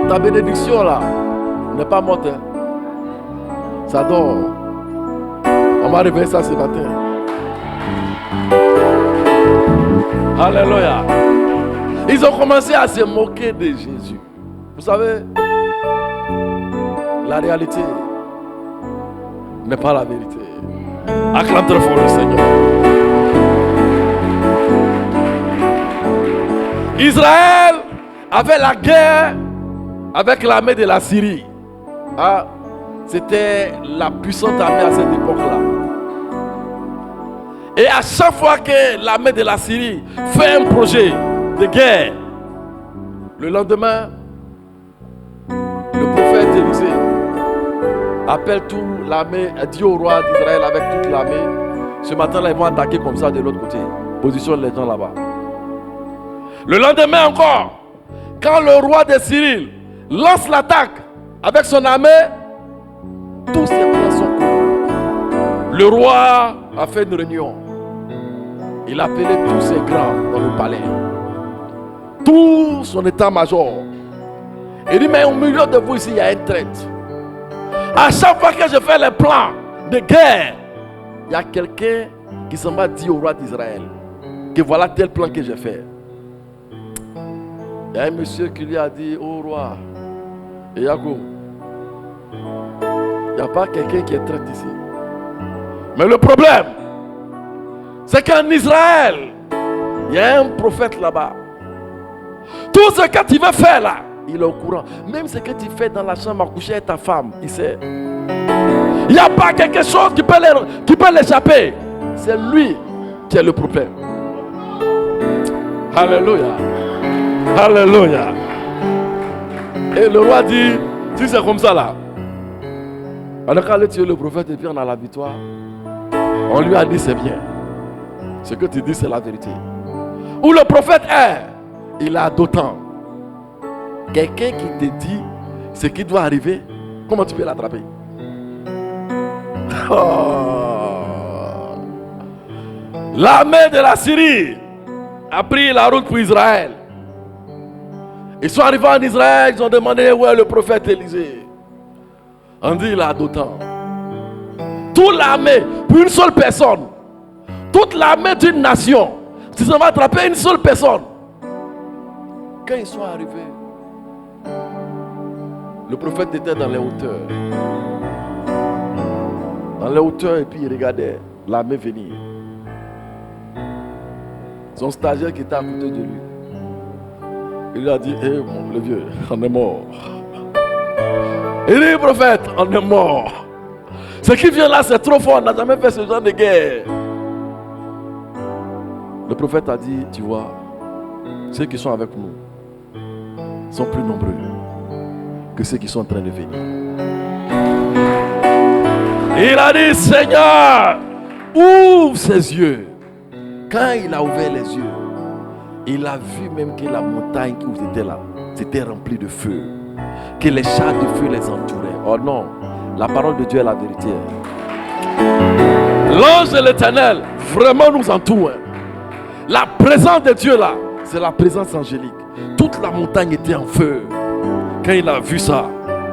Ta bénédiction là n'est pas morte. Hein. Ça dort. On m'a réveillé ça ce matin. Alléluia. Ils ont commencé à se moquer de Jésus. Vous savez, la réalité n'est pas la vérité. Acclame très fort le Seigneur. Israël avait la guerre avec l'armée de la Syrie. Ah, c'était la puissante armée à cette époque-là. Et à chaque fois que l'armée de la Syrie fait un projet de guerre, le lendemain, le prophète Élisée appelle toute l'armée, dit au roi d'Israël avec toute l'armée, ce matin-là, ils vont attaquer comme ça de l'autre côté. Positionne les gens là-bas. Le lendemain encore, quand le roi de Syrie lance l'attaque avec son armée, tous ses plans sont clos. Le roi a fait une réunion. Il a appelé tous ses grands dans le palais. Tout son état-major. Il dit, mais au milieu de vous ici, il y a un traître. À chaque fois que je fais les plans de guerre, il y a quelqu'un qui s'en va dire au roi d'Israël que voilà tel plan que j'ai fait. Il y a un monsieur qui lui a dit, oh roi, et Yago, il n'y a pas quelqu'un qui est traître ici. Mais le problème, c'est qu'en Israël, il y a un prophète là-bas. Tout ce que tu veux faire là, il est au courant. Même ce que tu fais dans la chambre à coucher avec ta femme, il sait. Il n'y a pas quelque chose qui peut l'échapper. C'est lui qui est le problème. Alléluia. Alléluia. Et le roi dit, si c'est comme ça là, on a qu'à aller tuer le prophète et puis on a la victoire. On lui a dit c'est bien. Ce que tu dis c'est la vérité. Où le prophète est, il a d'autant. Quelqu'un qui te dit ce qui doit arriver, comment tu peux l'attraper? Oh. L'armée de la Syrie a pris la route pour Israël. Ils sont arrivés en Israël, ils ont demandé où est le prophète Élisée. On dit il a d'autant. Toute l'armée, pour une seule personne, toute l'armée d'une nation, si ça va attraper une seule personne. Quand ils sont arrivés, le prophète était dans les hauteurs. Dans les hauteurs, et puis il regardait l'armée venir. Son stagiaire qui était à côté de lui, il lui a dit, hé le vieux, on est mort. Il dit, prophète, on est mort. Ce qui vient là, c'est trop fort, on n'a jamais fait ce genre de guerre. Le prophète a dit, tu vois, ceux qui sont avec nous sont plus nombreux que ceux qui sont en train de venir. Il a dit, Seigneur, ouvre ses yeux. Quand il a ouvert les yeux, il a vu même que la montagne où ils étaient là, c'était rempli de feu. Que les chars de feu les entouraient. Oh non, la parole de Dieu est la vérité. L'ange de l'Éternel vraiment nous entoure. La présence de Dieu là, c'est la présence angélique. Toute la montagne était en feu. Quand il a vu ça,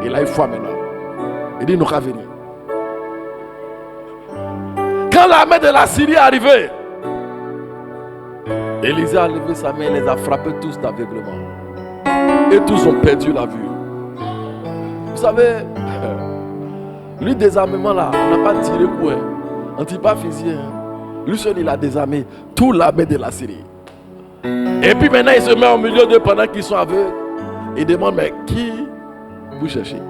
il a eu foi maintenant. Il dit, nous qu'à venir. Quand l'armée de la Syrie est arrivée, Élisée a levé sa main et les a frappés tous d'aveuglement. Et tous ont perdu la vue. Vous savez, lui désarmement là, on n'a pas tiré coup. On ne tire pas fusil. Lui seul il a désarmé toute l'armée de la Syrie. Et puis maintenant il se met au milieu d'eux pendant qu'ils sont aveugles. Il demande mais qui vous cherchez?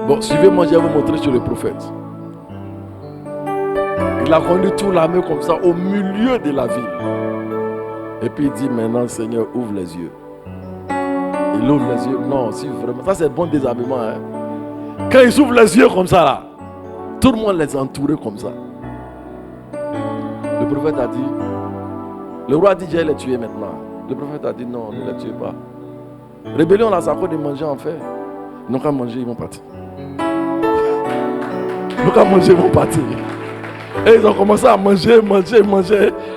Bon, suivez-moi, je vais vous montrer sur le prophète. Il a conduit toute l'armée comme ça au milieu de la ville. Et puis il dit maintenant Seigneur ouvre les yeux. Il ouvre les yeux. Non, si vraiment. Ça c'est bon désarmement. Quand il ouvre les yeux comme ça là, tout le monde les a entourés comme ça. Le prophète a dit, le roi a dit je vais les tuer maintenant. Le prophète a dit non, ne les tuez pas. Rébellion là, c'est encore de manger en fait. Ils n'ont qu'à manger, ils vont partir. Ils n'ont qu'à manger, ils vont partir. Et ils ont commencé à manger.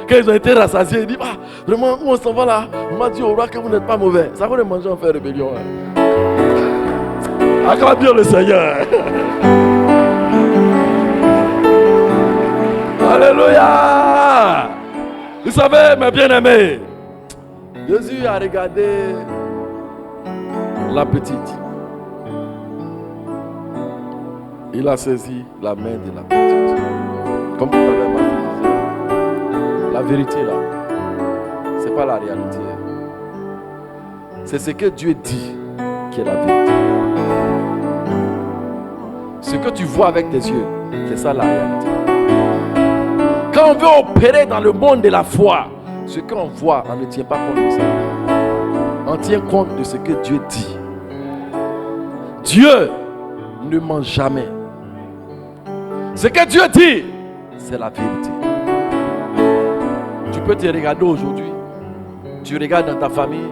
Quand ils ont été rassasiés, ils disent ah, vraiment, où on s'en va là? On m'a dit au roi que vous n'êtes pas mauvais. Ça va de manger, on fait rébellion. Acclame bien le Seigneur. Alléluia. Vous savez, mes bien-aimés, Jésus a regardé la petite. Il a saisi la main de la petite. Comme tout à l'heure, ma fille disait, la vérité là, ce n'est pas la réalité. C'est ce que Dieu dit qui est la vérité. Ce que tu vois avec tes yeux, c'est ça la réalité. Quand on veut opérer dans le monde de la foi, ce qu'on voit, on ne tient pas compte de ça. On tient compte de ce que Dieu dit. Dieu ne ment jamais. Ce que Dieu dit, c'est la vérité. Tu peux te regarder aujourd'hui. Tu regardes dans ta famille,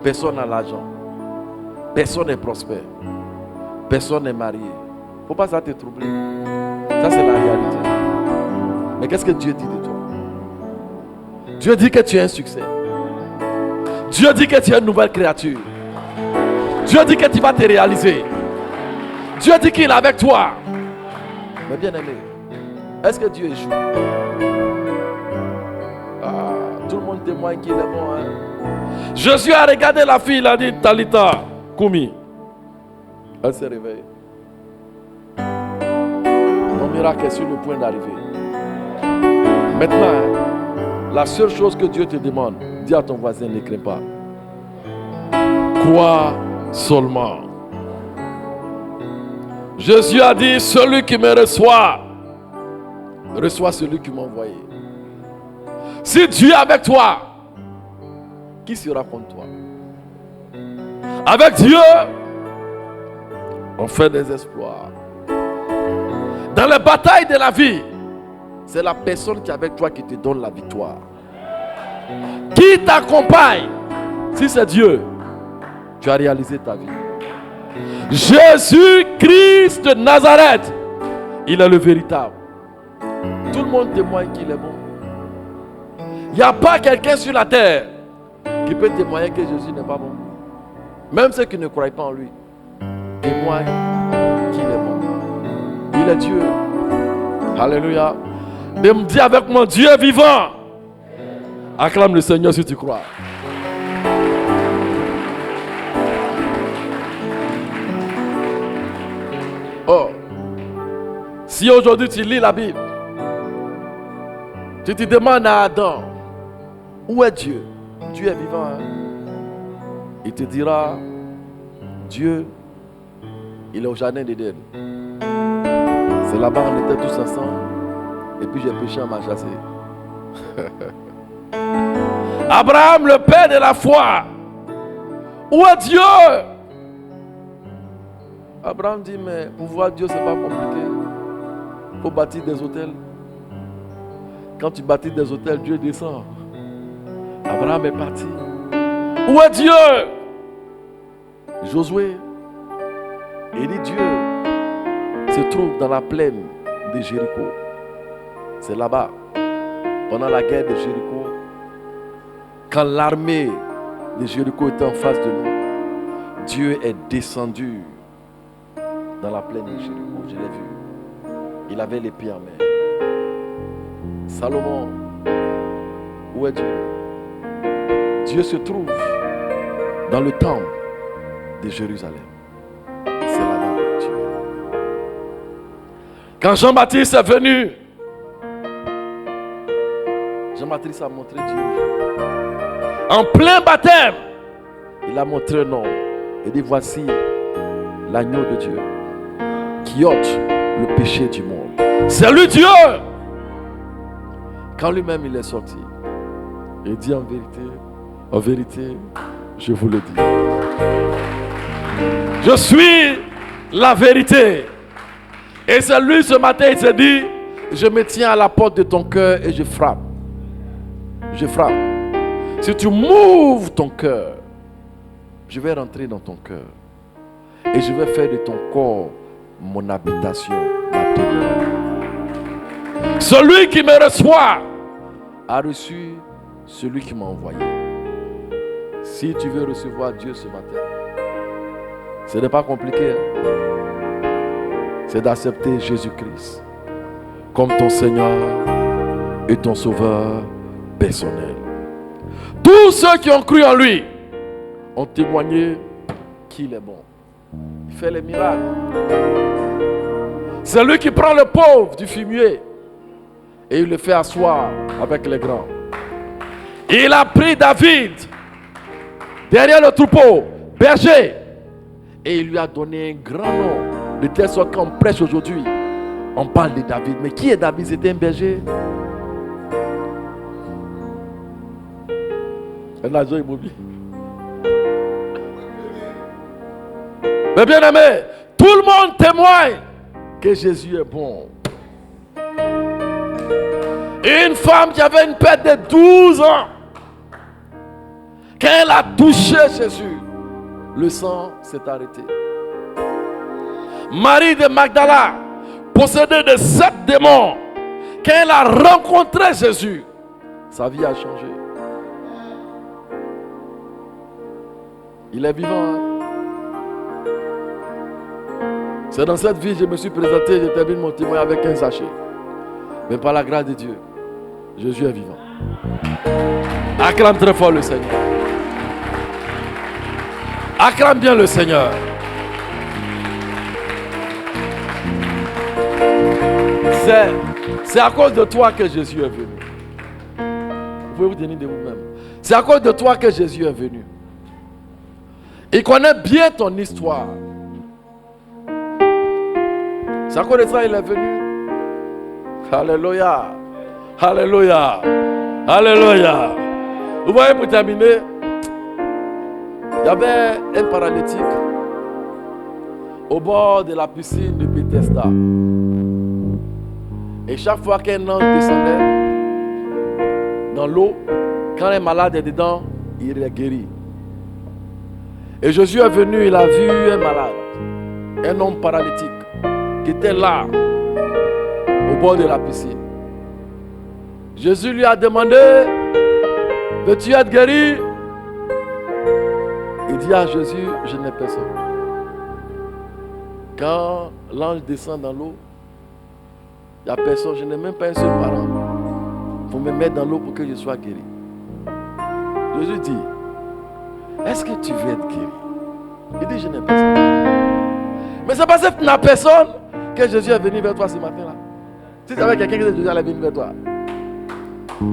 personne n'a l'argent. Personne n'est prospère. Personne n'est marié. Il ne faut pas ça te troubler. Ça, c'est la réalité. Mais qu'est-ce que Dieu dit de toi? Dieu dit que tu es un succès. Dieu dit que tu es une nouvelle créature. Dieu dit que tu vas te réaliser. Dieu dit qu'il est avec toi. Mais bien aimé, est-ce que Dieu échoue? Tout le monde témoigne qu'il est bon. Jésus a regardé la fille, il a dit Talita, Koumi. Elle s'est réveillée. Ton miracle est sur le point d'arriver. Maintenant, la seule chose que Dieu te demande, dis à ton voisin, ne crains pas. Crois seulement. Jésus a dit, celui qui me reçoit, reçoit celui qui m'a envoyé. Si Dieu est avec toi, qui sera contre toi? Avec Dieu, on fait des exploits. Dans les batailles de la vie, c'est la personne qui est avec toi qui te donne la victoire. Qui t'accompagne? Si c'est Dieu, tu as réalisé ta vie. Jésus-Christ de Nazareth, il est le véritable. Tout le monde témoigne qu'il est bon. Il n'y a pas quelqu'un sur la terre qui peut témoigner que Jésus n'est pas bon. Même ceux qui ne croient pas en lui témoignent qu'il est bon. Il est Dieu. Alléluia. Dis avec moi, Dieu est vivant. Acclame le Seigneur si tu crois. Oh, si aujourd'hui tu lis la Bible, tu te demandes à Adam, où est Dieu? Dieu est vivant. Hein? Il te dira, Dieu, il est au jardin d'Éden. C'est là-bas on était tous ensemble. Et puis j'ai péché, on m'a chassé. Abraham, le père de la foi, où est Dieu? Abraham dit, mais pour voir Dieu, c'est pas compliqué. Il faut bâtir des hôtels. Quand tu bâtis des hôtels, Dieu descend. Abraham est parti. Où est Dieu? Josué. Il dit, Dieu se trouve dans la plaine de Jéricho. C'est là-bas. Pendant la guerre de Jéricho, quand l'armée de Jéricho était en face de nous, Dieu est descendu dans la plaine de Jéricho. Je l'ai vu. Il avait l'épée en main. Salomon, où est Dieu? Dieu se trouve dans le temple de Jérusalem. C'est là-bas que Dieu est. Quand Jean-Baptiste est venu, Jean-Baptiste a montré Dieu. En plein baptême, il a montré un homme. Il dit, voici l'agneau de Dieu qui ôte le péché du monde. C'est lui Dieu. Quand lui-même il est sorti, il dit en vérité, je vous le dis. Je suis la vérité. Et c'est lui ce matin, il s'est dit, je me tiens à la porte de ton cœur et je frappe. Je frappe. Si tu m'ouvres ton cœur, je vais rentrer dans ton cœur. Et je vais faire de ton corps mon habitation, ma demeure. Celui qui me reçoit a reçu celui qui m'a envoyé. Si tu veux recevoir Dieu ce matin, ce n'est pas compliqué. C'est d'accepter Jésus-Christ comme ton Seigneur et ton Sauveur personnel. Tous ceux qui ont cru en lui ont témoigné qu'il est bon. Il fait les miracles. C'est lui qui prend le pauvre du fumier et il le fait asseoir avec les grands. Il a pris David derrière le troupeau, berger, et il lui a donné un grand nom. De telle sorte qu'on prêche aujourd'hui, on parle de David. Mais qui est David? C'était un berger. Un agent immobilier. Mais bien aimé, tout le monde témoigne que Jésus est bon. Et une femme qui avait une perte de 12 ans, quand elle a touché Jésus, le sang s'est arrêté. Marie de Magdala, possédée de 7 démons, quand elle a rencontré Jésus, sa vie a changé. Il est vivant. Hein? C'est dans cette vie que je me suis présenté, j'ai terminé mon témoin avec un sachet. Mais par la grâce de Dieu, Jésus est vivant. Acclame très fort le Seigneur. Acclame bien le Seigneur. C'est à cause de toi que Jésus est venu. Vous pouvez vous tenir de vous-même. C'est à cause de toi que Jésus est venu. Il connaît bien ton histoire. C'est à cause de ça qu'il est venu. Alléluia. Alléluia. Alléluia. Vous voyez, pour terminer, il y avait un paralytique au bord de la piscine de Bethesda. Et chaque fois qu'un ange descendait dans l'eau, quand un malade est dedans, il est guéri. Et Jésus est venu, il a vu un malade, un homme paralytique, qui était là, au bord de la piscine. Jésus lui a demandé, veux-tu être guéri? Il dit à Jésus, je n'ai personne. Quand l'ange descend dans l'eau, il n'y a personne, je n'ai même pas un seul parent pour me mettre dans l'eau pour que je sois guéri. Jésus dit, est-ce que tu veux être guéri? Il dit, je n'ai personne. Mais c'est parce que tu n'as personne que Jésus est venu vers toi ce matin-là. Si tu avais quelqu'un qui Jésus allait venir vers toi.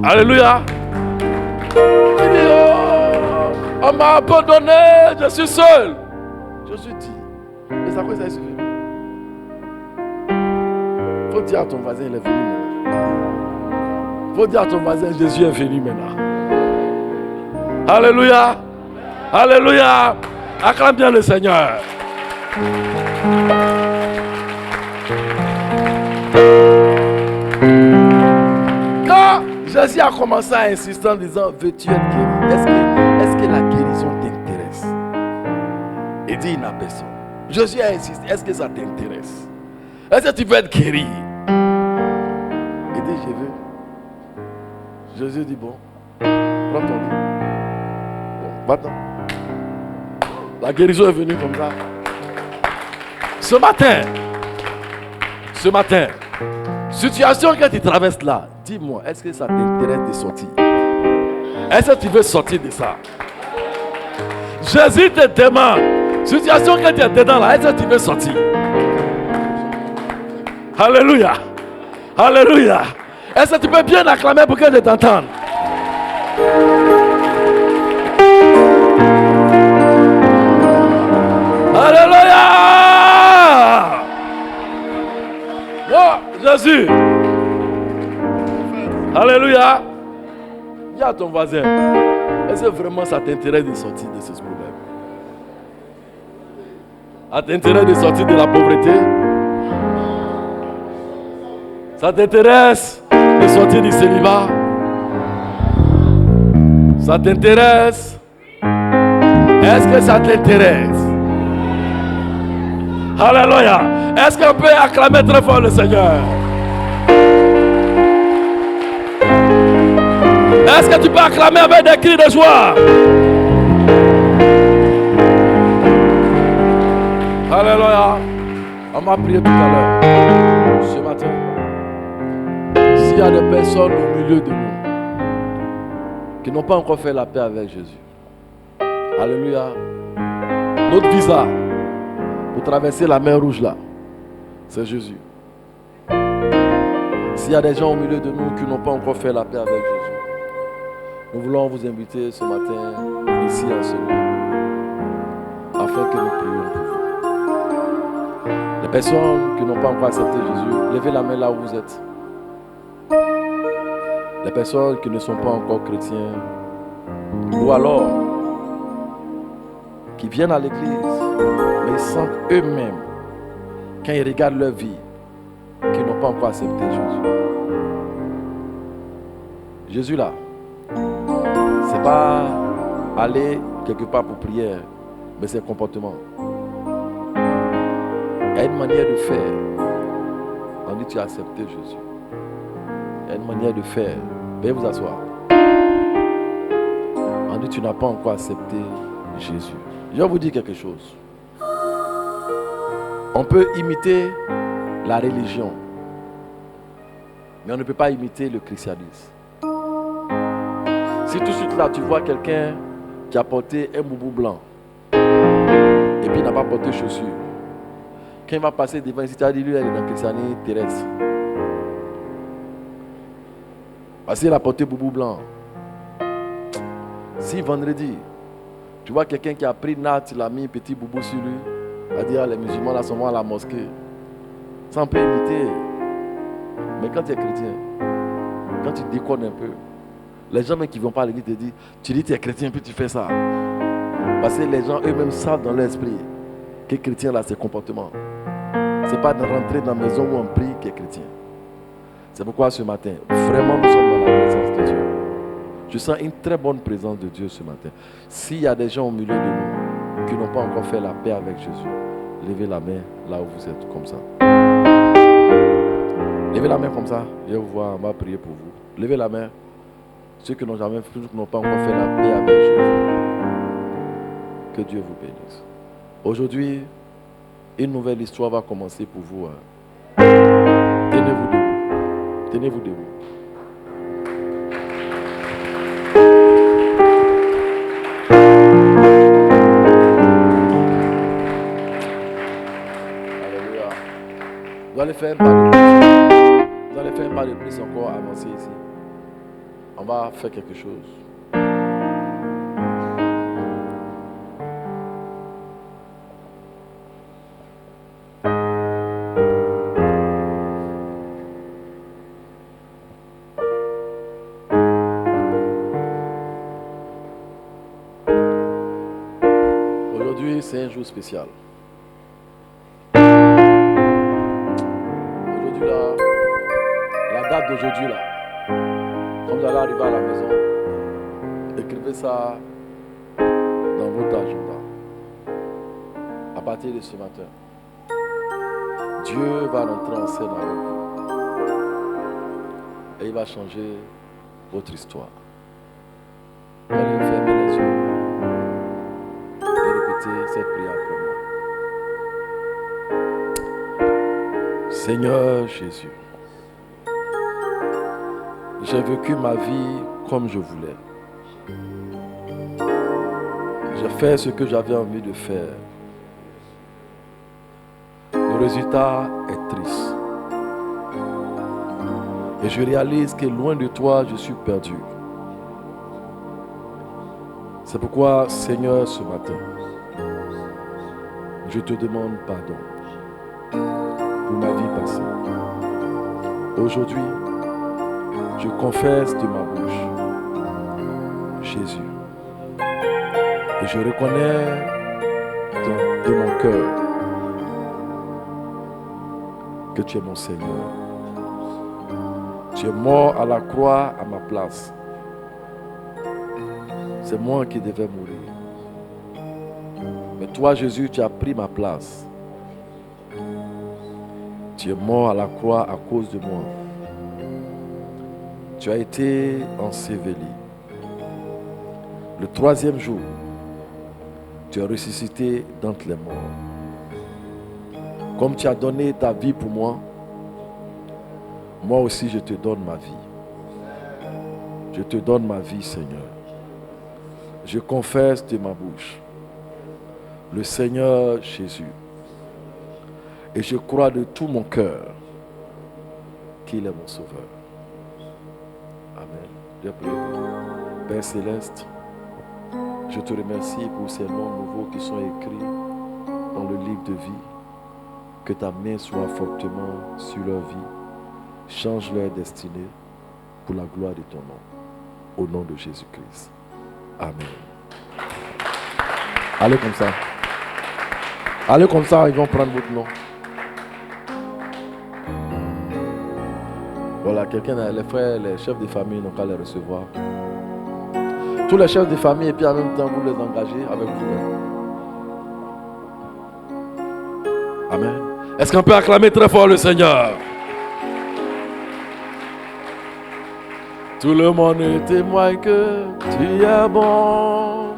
Alléluia. Il dit, oh, on m'a abandonné, je suis seul. Jésus dit, mais ça quoi ça suffit? Il faut dire à ton voisin, il est venu maintenant. Il faut dire à ton voisin, Jésus est venu maintenant. Alléluia. Alléluia. Acclame bien le Seigneur. Quand Jésus a commencé à insister en disant, veux-tu être guéri? Est-ce que la guérison t'intéresse? Il dit, il n'a personne. Jésus a insisté, est-ce que ça t'intéresse? Est-ce que tu veux être guéri? Il dit, je veux. Jésus dit, bon, prends ton lit. Bon, va-t'en. La guérison est venue comme ça. Ce matin, situation que tu traverses là, Dis-moi, est-ce que ça t'intéresse de sortir? Est-ce que tu veux sortir de ça? Jésus te demande, situation que tu es dedans là, est-ce que tu veux sortir? Alléluia. Alléluia. Est-ce que tu peux bien acclamer pour que je t'entende? Alléluia. Oh, Jésus. Alléluia. Dis à ton voisin, est-ce que vraiment ça t'intéresse de sortir de ce problème? Ça t'intéresse de sortir de la pauvreté? Ça t'intéresse de sortir du célibat? Ça t'intéresse? Est-ce que ça t'intéresse? Alléluia. Est-ce qu'on peut acclamer très fort le Seigneur? Est-ce que tu peux acclamer avec des cris de joie? Alléluia. On m'a prié tout à l'heure, ce matin. S'il y a des personnes au milieu de nous qui n'ont pas encore fait la paix avec Jésus, alléluia, notre visa pour traverser la mer rouge là, c'est Jésus. S'il y a des gens au milieu de nous qui n'ont pas encore fait la paix avec Jésus, nous voulons vous inviter ce matin ici à ce lieu afin que nous prions pour vous. Les personnes qui n'ont pas encore accepté Jésus, levez la main là où vous êtes. Les personnes qui ne sont pas encore chrétiens, ou alors qui viennent à l'église, mais ils sentent eux-mêmes, quand ils regardent leur vie, qu'ils n'ont pas encore accepté Jésus. Jésus là, c'est pas aller quelque part pour prière, mais c'est comportement. Il y a une manière de faire. On dit tu as accepté Jésus. Il y a une manière de faire. Veuillez vous asseoir. On dit tu n'as pas encore accepté Jésus. Je vais vous dire quelque chose. On peut imiter la religion, mais on ne peut pas imiter le christianisme. Si tout de suite là tu vois quelqu'un qui a porté un boubou blanc et puis il n'a pas porté chaussures, quand il va passer devant ici, tu vas dire lui il est dans le christianisme terrestre. Parce qu'il a porté boubou blanc. Si vendredi, tu vois quelqu'un qui a pris Nat, il a mis un petit boubou sur lui, il va dire les musulmans là sont à la mosquée. Ça on peut imiter. Mais quand tu es chrétien, quand tu déconnes un peu, les gens même qui ne vont pas à l'église te disent, tu dis que tu es chrétien puis tu fais ça. Parce que les gens eux-mêmes savent dans leur esprit que chrétien là c'est comportement. Ce n'est pas de rentrer dans la maison où on prie qui est chrétien. C'est pourquoi ce matin, vraiment nous sommes dans la présence de Dieu. Je sens une très bonne présence de Dieu ce matin. S'il y a des gens au milieu de nous qui n'ont pas encore fait la paix avec Jésus, levez la main là où vous êtes, comme ça. Levez la main comme ça. Je vais vous voir, on va prier pour vous. Levez la main. Ceux qui n'ont jamais fait, qui n'ont pas encore fait la paix avec Jésus. Que Dieu vous bénisse. Aujourd'hui, une nouvelle histoire va commencer pour vous. Tenez-vous debout. Tenez-vous debout. Alléluia. Vous allez faire un pas de plus. Vous allez faire un pas de plus encore avancer ici. On va faire quelque chose. Aujourd'hui, c'est un jour spécial. Aujourd'hui, là, la date d'aujourd'hui, là, quand vous allez arriver à la maison, écrivez ça dans votre agenda. À partir de ce matin, Dieu va rentrer en scène avec vous. Et il va changer votre histoire. Vous allez fermer les yeux et répéter cette prière après moi. Seigneur Jésus, J'ai vécu ma vie comme je voulais. J'ai fait ce que j'avais envie de faire. Le résultat est triste. Et je réalise que loin de toi, je suis perdu. C'est pourquoi, Seigneur, ce matin, je te demande pardon pour ma vie passée. Aujourd'hui, je confesse de ma bouche Jésus. Et je reconnais de mon cœur que tu es mon Seigneur. Tu es mort à la croix à ma place. C'est moi qui devais mourir. Mais toi, Jésus, tu as pris ma place. Tu es mort à la croix à cause de moi. Tu as été enseveli. Le troisième jour, tu es ressuscité d'entre les morts. Comme tu as donné ta vie pour moi, moi aussi je te donne ma vie. Je te donne ma vie, Seigneur. Je confesse de ma bouche le Seigneur Jésus. Et je crois de tout mon cœur qu'il est mon sauveur. Amen. Je prie. Père Céleste, je te remercie pour ces noms nouveaux qui sont écrits dans le livre de vie. Que ta main soit fortement sur leur vie. Change leur destinée pour la gloire de ton nom. Au nom de Jésus-Christ. Amen. Allez comme ça. Allez comme ça, ils vont prendre votre nom. Voilà, quelqu'un, les frères, les chefs de famille n'ont qu'à les recevoir. Tous les chefs de famille et puis en même temps vous les engagez avec vous-même. Amen. Est-ce qu'on peut acclamer très fort le Seigneur? Tout le monde témoigne que tu es bon.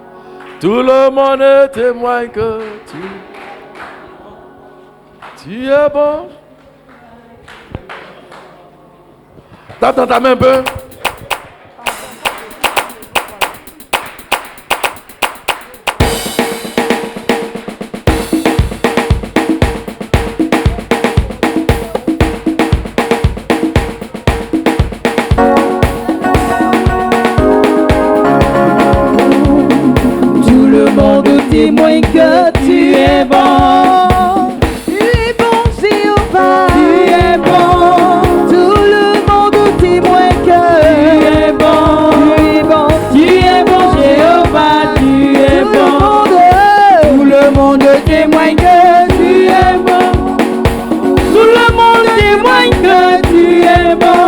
Tout le monde témoigne que tu es bon. T'entends ta main un peu? Témoigne que tu es bon. Tu es bon, Jéhovah. Tu es bon. Tout le monde témoigne que tu es bon. Tu es bon. Tu es bon, Jéhovah. Tu es bon. Tout le monde témoigne que tu es bon. Tout le monde témoigne que tu es bon.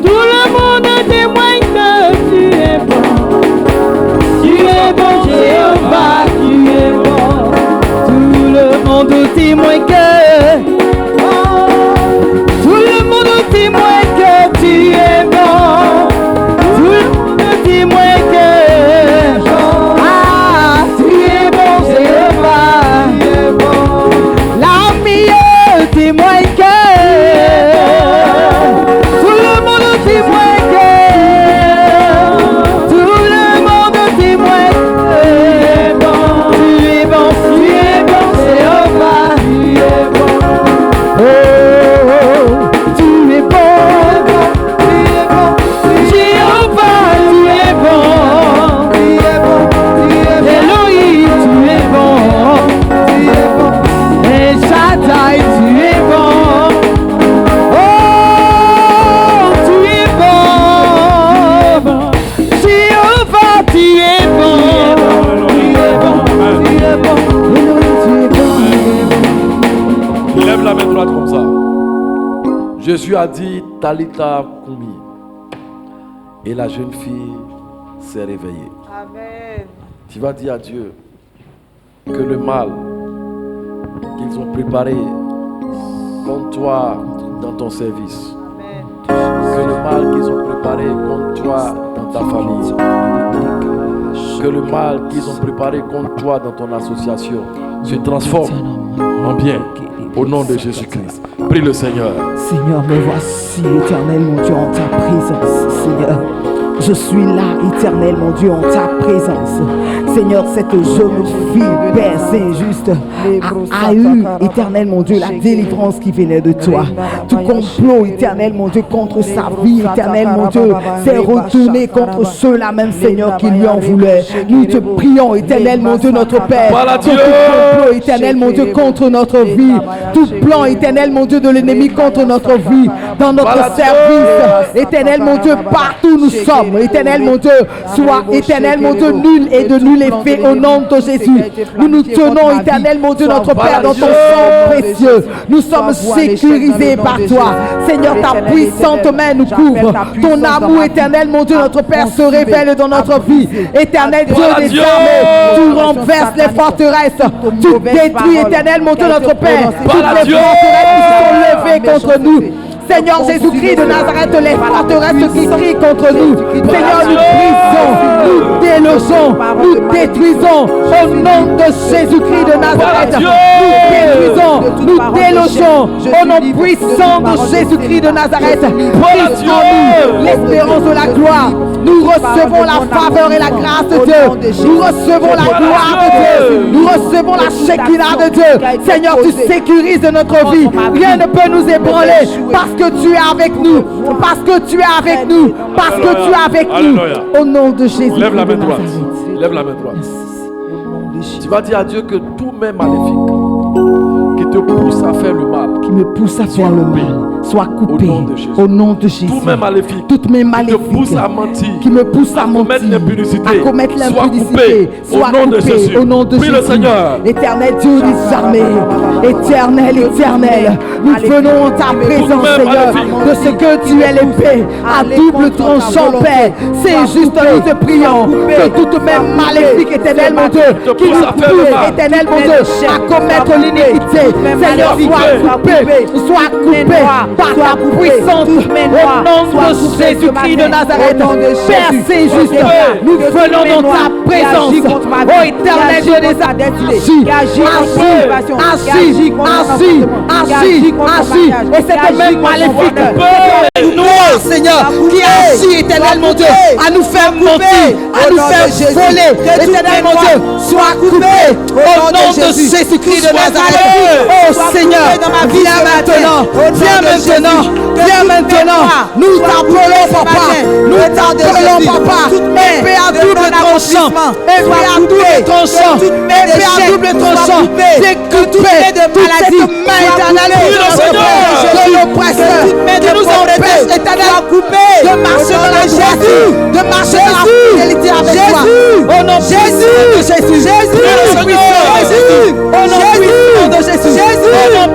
Tout le monde témoigne que tu es bon. Tu es bon, Jéhovah. Témoigne que tout le monde témoigne que tu es bon. Tout le monde témoigne que tu es bon, Jéhovah. L'ami témoigne que tout le monde témoigne que tout le monde témoigne que tu es bon, Jéhovah. La main droite comme ça. Jésus a dit Talitha Koumi. Et la jeune fille s'est réveillée. Amen. Tu vas dire à Dieu que le mal qu'ils ont préparé contre toi dans ton service, Amen. que le mal qu'ils ont préparé contre toi dans ta famille, que le mal qu'ils ont préparé contre toi dans ton association se transforme en bien. Au nom de Jésus-Christ. Prie le Seigneur. Seigneur, me voici, éternel mon Dieu, en ta présence, Seigneur. Je suis là, éternel mon Dieu, en ta présence. Seigneur, cette jeune fille, Père Saint-Juste, a eu, éternel mon Dieu, la délivrance qui venait de toi. Tout complot, éternel mon Dieu, contre sa vie, éternel mon Dieu, s'est retourné contre ceux-là même, Seigneur, qui lui en voulaient. Nous te prions, éternel mon Dieu, notre Père, tout complot, éternel mon Dieu, contre notre vie. Tout plan, éternel mon Dieu, de l'ennemi contre notre vie, dans notre service, éternel mon Dieu, partout nous sommes, éternel mon Dieu, soit éternel mon Dieu, nul et de nul effet au nom de Jésus. Nous nous tenons, éternel mon Dieu, notre Père, dans ton sang précieux. Nous sommes sécurisés par toi. Seigneur, ta puissante main nous couvre. Ton amour, éternel mon Dieu, notre Père, se révèle dans notre vie. Éternel Dieu des armées, tu renverses les forteresses. Tu détruis, éternel mon Dieu, notre Père, toutes les forteresses qui sont levées contre nous. Seigneur Jésus-Christ de Nazareth, les forteresses qui crient contre nous. Seigneur, nous brisons, nous délogeons, nous détruisons au nom de Jésus-Christ de Nazareth. Nous détruisons, nous délogeons au nom puissant de Jésus-Christ de Nazareth. Christ en nous, l'espérance de la gloire. Nous recevons la faveur et la grâce de Dieu. Nous recevons la gloire de Dieu. Nous recevons la Shekinah de Dieu. Seigneur, tu sécurises notre vie. Rien ne peut nous ébranler parce que tu es avec nous. Parce que tu es avec nous. Parce que tu es avec nous. Au nom de Jésus. Lève la main droite. Lève la main droite. Tu vas dire à Dieu que tout même maléfique qui te pousse à faire le mal, qui me pousse à faire le mal, soit coupé au nom de Jésus. Toutes mes maléfiques, toutes mes maléfiques qui te poussent à mentir, qui me poussent à mentir, à commettre l'impudicité, soit coupé au nom de Jésus. Prie le Seigneur. Éternel Dieu des armées, éternel, éternel, nous venons en ta présence, Seigneur, de ce que tu es l'épée à double tranchant, Père. C'est juste, nous te prions que toutes mes maléfiques, éternel mon Dieu, qui nous poussent, éternel mon Dieu, à commettre l'iniquité, Seigneur, soit coupé par ta puissance au nom de Jésus-Christ de Nazareth. Père Saint-Juste, nous venons dans ta présence, ô éternel Dieu des agis, et cette même maléfique, noir, Seigneur, qui agit, éternel mon Dieu, à nous faire mentir, à nous faire voler, éternel mon Dieu, soit coupé au nom de Jésus-Christ de Nazareth. Oh Seigneur, viens maintenant, nous t'appelons papa, épée à double tranchant, découper toute cette main éternelle de l'oppresseur, qui nous empêche éternel de marcher dans la droite, de marcher dans la fidélité avec toi. Au nom de Jésus, au nom puissant de Jésus, au nom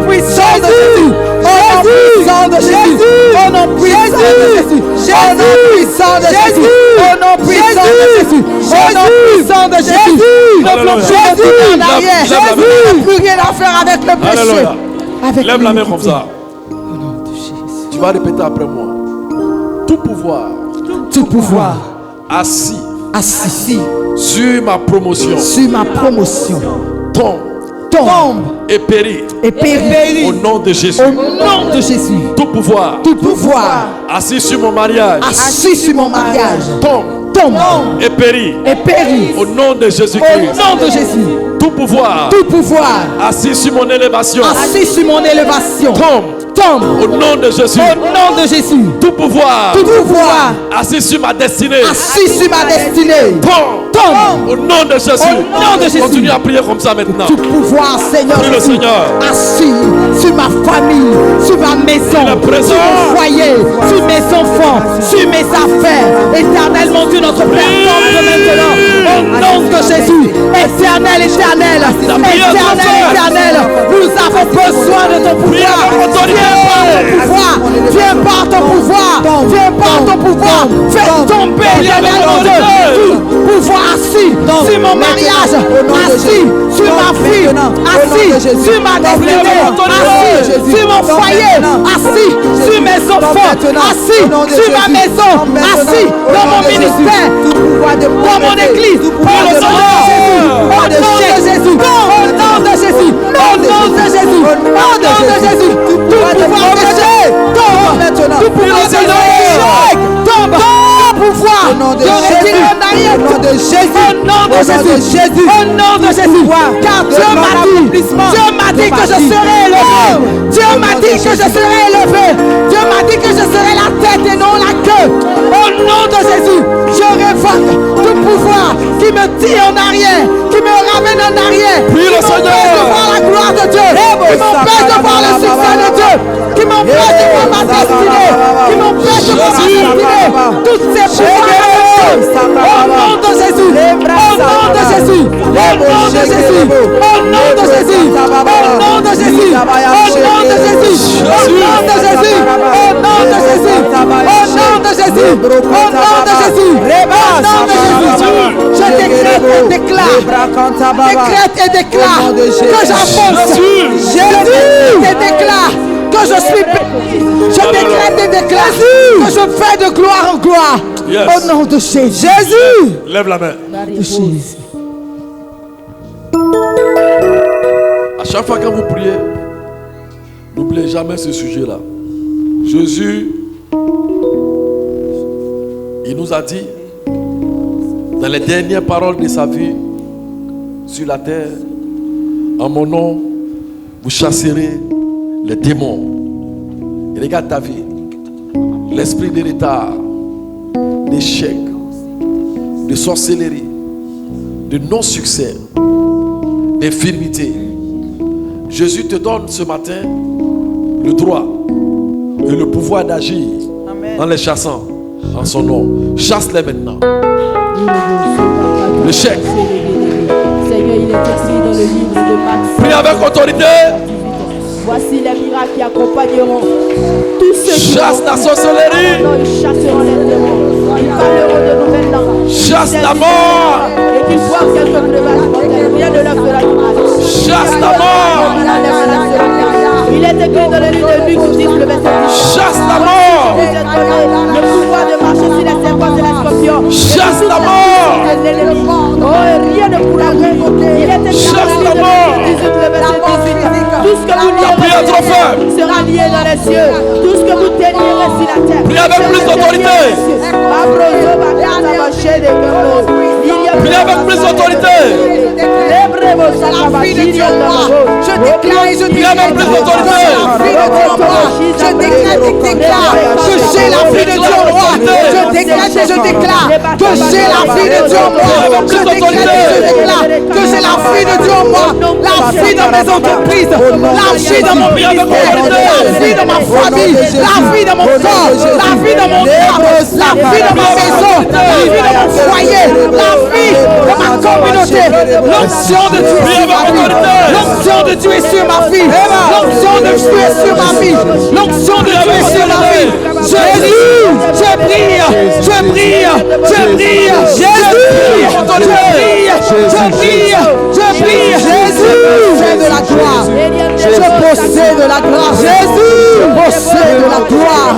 puissant de Jésus, au nom puissant de Jésus, au nom puissant de Jésus, au nom puissant de Jésus, au nom puissant de Jésus. Ne bloquons plus en arrière. Jésus, plus rien à faire avec le péché. Lève la main comme ça. Tu vas répéter après moi. Tout pouvoir assis sur ma promotion, tombe et périt au nom de Jésus. Tout pouvoir assis sur mon mariage, tombe et périt au nom de Jésus-Christ. Tout pouvoir assis sur mon élévation, tombe au nom de Jésus. Tout pouvoir assis sur ma destinée, tombe au nom de Jésus. Continue à prier comme ça maintenant. Tout pouvoir, Seigneur, prie le Seigneur. Assis sur ma famille, sur ma maison, sur mon foyer, sur mes enfants, sur mes affaires. Éternel, mon Dieu, notre Père, tombe maintenant au nom de Jésus. Éternel, nous avons besoin de ton pouvoir. Viens par ton pouvoir, fais tomber, éternel mon Dieu, tout pouvoir assis sur mon mariage, assis sur ma fille, assis sur ma destinée, assis sur mon foyer, assis sur mes enfants, assis sur ma maison, assis dans mon ministère, dans mon église, pour le Seigneur, au nom de Jésus, au nom de Jésus, au nom de Jésus, au nom de Jésus. Au nom de Jésus. Car Dieu m'a dit que je serai élevé. Dieu m'a dit que je serai élevé. Dieu m'a dit que je serai la tête et non la queue. Au nom de Jésus, je révoque tout pouvoir qui me tire en arrière, qui me ramène en arrière, qui m'empêche de voir la gloire de Dieu, qui m'empêche de voir le succès de Dieu, qui m'empêche de voir ma destinée, qui m'empêche de voir ma destinée. Toutes ces pouvoirs au nom de Jésus, au nom de Jésus, au nom de Jésus, au nom de Jésus, au nom de Jésus, au nom de Jésus, au nom de Jésus, au nom de Jésus, au nom de Jésus, au nom de Jésus, au nom de Jésus. Je décrète et déclare que j'avance. Je décrète et déclare que je suis béni. Je décrète et déclare que je fais de gloire en gloire. Au nom de Jésus. Jésus. Lève la main. À chaque fois que vous priez, n'oubliez jamais ce sujet-là. Jésus, il nous a dit, dans les dernières paroles de sa vie sur la terre, en mon nom, vous chasserez les démons. Et regarde ta vie, l'esprit de retard, d'échec, de sorcellerie, de non-succès, d'infirmité. Jésus te donne ce matin le droit et le pouvoir d'agir en les chassant en son nom. Chasse-les maintenant. L'échec. Seigneur, il est écrit dans le livre de Matthieu. Prie avec autorité. Voici les miracles qui accompagneront tous ceux qui chasse la sorcellerie. Non, ils chasseront les démons. Ils parleront de nouvelles langues. Chasse la mort. Et qu'ils boivent quelque breuvage mortel. Rien ne leur fera du mal. Chasse la mort. Il est écrit dans le livre de Luc 10, le verset 10. Chasse la mort. Le pouvoir de marcher sur les serpents et les scorpions. Chasse la mort. Oh, rien ne pourra vous. Il est écrit chasse la mort. Tout ce que vous lierez sera lié dans les cieux. Tout ce que vous tenirez sur la terre. Prie avec plus d'autorité. Prie avec plus d'autorité. La vie de Dieu en moi. Je déclare et je déclare la vie de Dieu en moi. Je déclare et déclare que j'ai la vie de Dieu en moi. Je déclare et je déclare que j'ai la vie de Dieu en moi. Je déclare et je déclare que j'ai la vie de Dieu en moi. La vie dans mes entreprises, la vie dans mon ministère, la vie dans ma famille, la vie dans mon corps, la vie dans mon âme, la vie dans ma maison, la vie dans mon foyer, la vie dans ma communauté. L'onction de Dieu est sur ma vie. L'onction de Dieu est sur ma vie. L'onction de Dieu est sur ma vie. L'onction de Dieu est sur ma vie. Je prie, je prie, je prie, Jésus, je prie, je prie, Jésus, je de la gloire. Je possède de la gloire. Jésus, je possède de la gloire.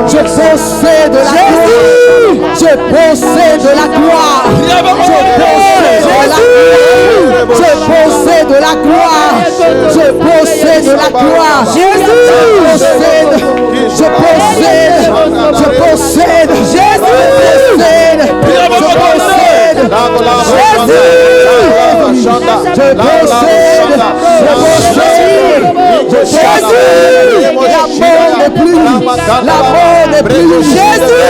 Je possède de la gloire. Je possède de la gloire. Je possède de la gloire. Je possède de la gloire. Jésus, je possède. Je possède. Jésus, je possède. Jésus, je possède. Jésus, la mort n'est plus. Jésus,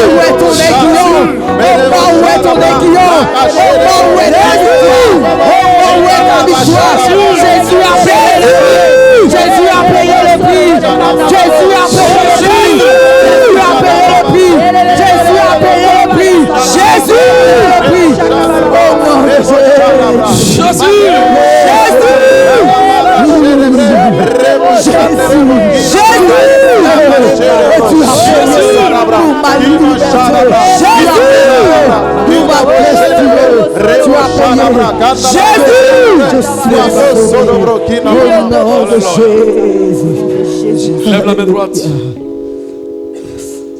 où est ton aiguillon? Où est ton aiguillon? Où est Jésus? Où est ta victoire? Jésus a payé le prix. Jésus a payé le prix. Jésus a payé le prix. Jésus a payé le prix. Jésus a payé le prix. Jésus le prix. Oh mon Dieu. Jésus. Lève la main droite.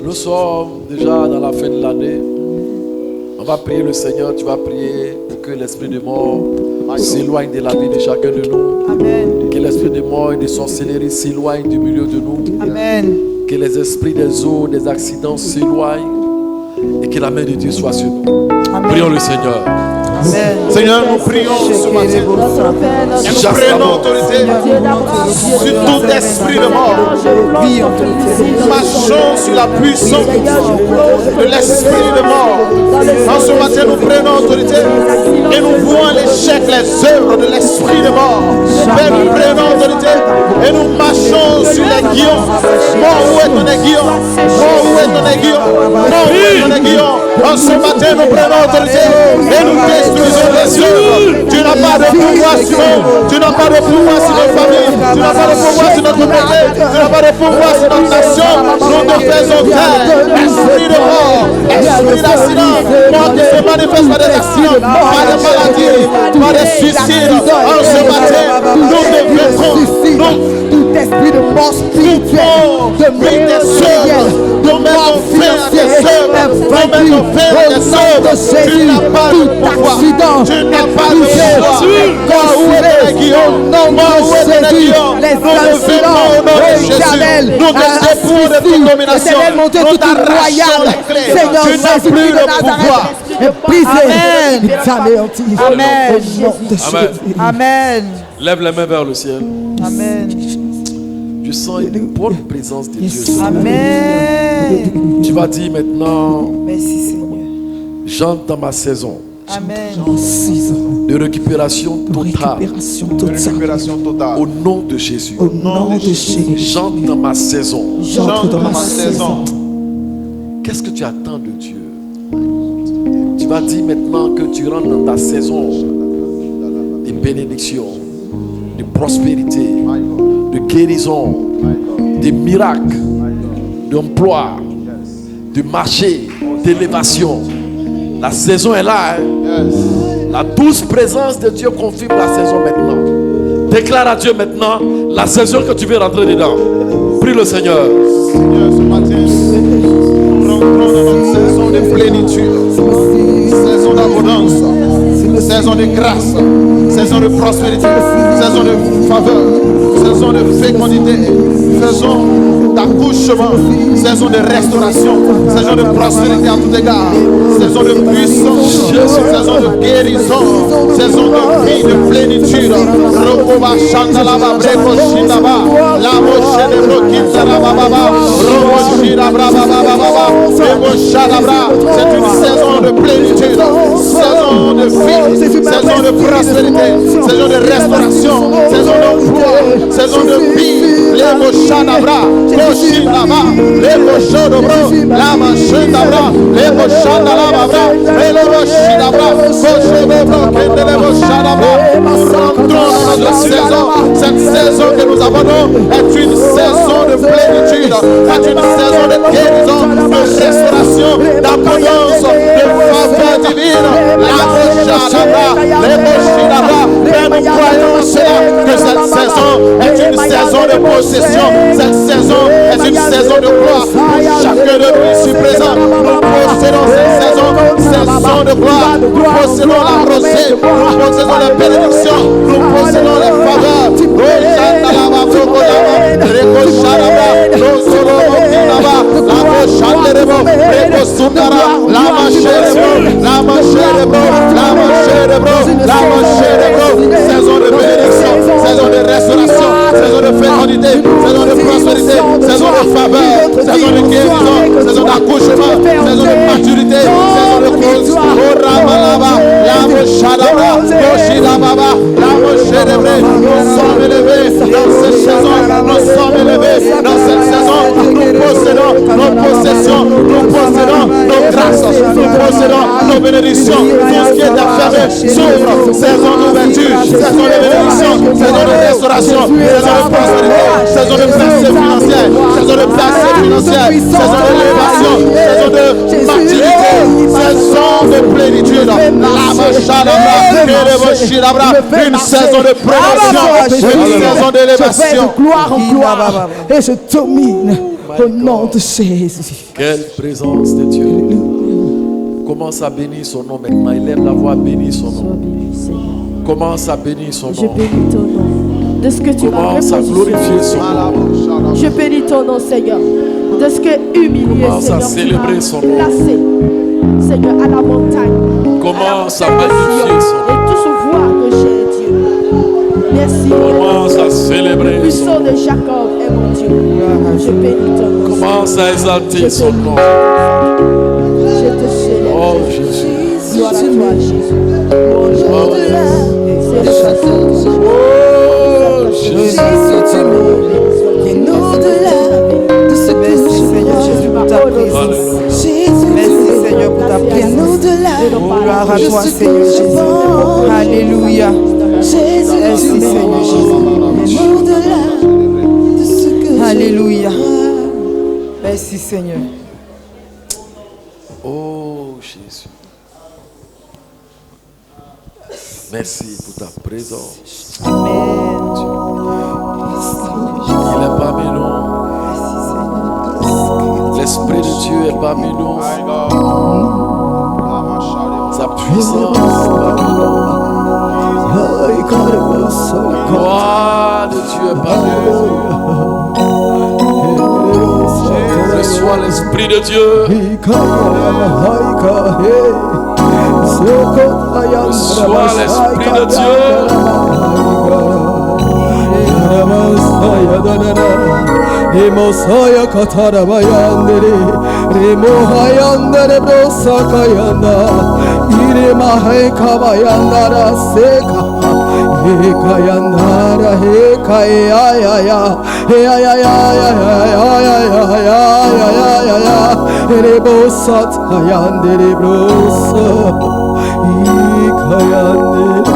Nous sommes déjà dans la fin de l'année. On va prier le Seigneur. Tu vas prier pour que l'esprit de mort s'éloigne de la vie de chacun de nous. Amen. Que l'esprit de mort et de sorcellerie s'éloigne du milieu de nous. Amen. Que les esprits des eaux, des accidents s'éloignent. Et que la main de Dieu soit sur nous. Prions le Seigneur. Seigneur, nous prions ce matin. Et nous prenons autorité sur tout esprit de mort. Nous marchons sur la puissance de l'esprit de mort. En ce matin, nous prenons autorité et nous voyons l'échec, les œuvres de l'esprit de mort. Père, nous prenons autorité et nous marchons sur les guillons. Mort, où est ton aiguillon? Mort, où est ton aiguillon? Mort, où est ton aiguillon? En ce matin, nous prenons autorité et nous détruisons les œuvres. Tu n'as pas de pouvoir sur nous. Tu n'as pas de pouvoir sur notre famille. Tu n'as pas de pouvoir sur notre communauté. Tu n'as pas de pouvoir sur notre nation. Nous te faisons taire. Esprit de mort, esprit d'accident, mort qui se manifeste par des accidents, par des maladies, par des suicides. En ce matin, nous te vaincrons. Tout esprit de mort spirituelle, de mort sérielle, de mort financière, vaincu au nom de Jésus. Tout accident est brisé, consumé au nom de Jésus. Les accidents éternels, l'éternel monté tout incroyable. Seigneur Jésus-Christ de Nazareth est brisé, est anéanti. Amen. Au nom de Jésus. Amen. Lève les mains vers le ciel. Amen. Je sens une bonne présence de Dieu. Amen. Tu vas dire maintenant, Merci Seigneur. j'entre dans ma saison Amen. de récupération totale. Récupération totale. Au nom de Jésus. Au nom de Jésus. J'entre dans ma saison. J'entre dans ma saison. Qu'est-ce que tu attends de Dieu? Tu vas dire maintenant que tu rentres dans ta saison de bénédiction, de prospérité, de guérison, de miracles, d'emploi, de marché, d'élévation. La saison est là. Hein? La douce présence de Dieu confirme la saison maintenant. Déclare à Dieu maintenant la saison que tu veux rentrer dedans. Prie le Seigneur. Seigneur, ce matin, nous rentrons dans notre saison de plénitude, saison d'abondance, saison de grâce, saison de prospérité, saison de faveur, saison de fécondité, saison d'accouchement, saison de restauration, saison de prospérité à tout égard, saison de puissance, saison de guérison, saison de vie, de plénitude. Rokoba Shandalaba, Breko Shindaba, Lamo Shedebro Kintalaba Baba, Robo Shidabra Baba, Rebo Shadabra. C'est une saison de plénitude, saison de vie, saison de prospérité, saison de restauration, saison d'emploi, saison de vie. Lemo Shadabra, Koshindaba, Lemo Shodobro, Lama Shindabra, Lemo Shandalaba, Lemo Shidabra, Koshobro, Kendelebo Shadabra. Nous rentrons dans notre saison. Cette saison que nous abordons est une saison de plénitude, est une saison de guérison, de restauration, d'abondance, de faveur divine. Lamo Shadabra, Lemo Shidabra. Mais nous croyons cela, que cette saison est une saison de possession. Cette saison est une saison de gloire. Chacun de nous ici présent, nous possédons cette saison de gloire. Nous possédons la rosée, nous possédons la bénédiction, nous possédons les faveurs. Saison de bénédiction, saison de restauration, saison de fécondité, saison de prospérité, saison de faveur, saison de guérison, saison d'accouchement, saison de maturité, saison de cause. Nous sommes élevés dans cette saison, nous sommes élevés dans cette saison. Nous possédons nos possessions, nous possédons nos grâces, nous possédons nos bénédictions. Tout ce qui est enfermé s'ouvre. Saison d'ouverture, saison de bénédiction, saison de restauration, saison de prospérité, saison de percée financière, saison de percée financière, saison d'élévation, saison de maturité, saison de plénitude. Une saison de promotion, une saison d'élévation. De gloire en gloire. Et je domine au nom de Jésus. Quelle présence de Dieu. Commence à bénir son nom maintenant. Il lève la voix, bénir son nom. Commence à bénir son Je nom. bénis ton nom. De ce que tu m'as Commence à glorifier son nom. Je bénis ton nom, Seigneur. De ce que humilié, Commence à Seigneur, tu célébrer m'as son nom. placé, Seigneur, à la montagne. Commence à magnifier son nom. Et tous voient que j'ai Dieu. Merci. Commence à célébrer. Le puissant de Jacob est mon Dieu. Je bénis ton nom. Commence à exalter son nom. Je te célèbre. Oh Jésus. Gloire à toi, Jésus. Oh Jésus. Oh Jésus. Bien au-delà de ce que Merci Seigneur Jésus pour ta présence. Alléluia. Merci Seigneur pour ta présence. bien au-delà. Gloire à toi Seigneur Jésus. Alléluia. Jésus, Merci Seigneur Jésus. bien au-delà de ce que Alléluia. Merci Seigneur. Oh Jésus. Merci pour ta présence. Amen. Il est parmi nous. Merci Seigneur. L'Esprit de Dieu est parmi nous. My God. Sa puissance est parmi nous. La gloire de Dieu est parmi nous. Reçois l'Esprit de Dieu. Reçois l'Esprit de Dieu. Emosaya katarabayandere remohayandere brosakayanda iremahe kabayandara seka hekayandara hekayaya heyayayayayayayayayaya rebosatayandere brosa hekayandere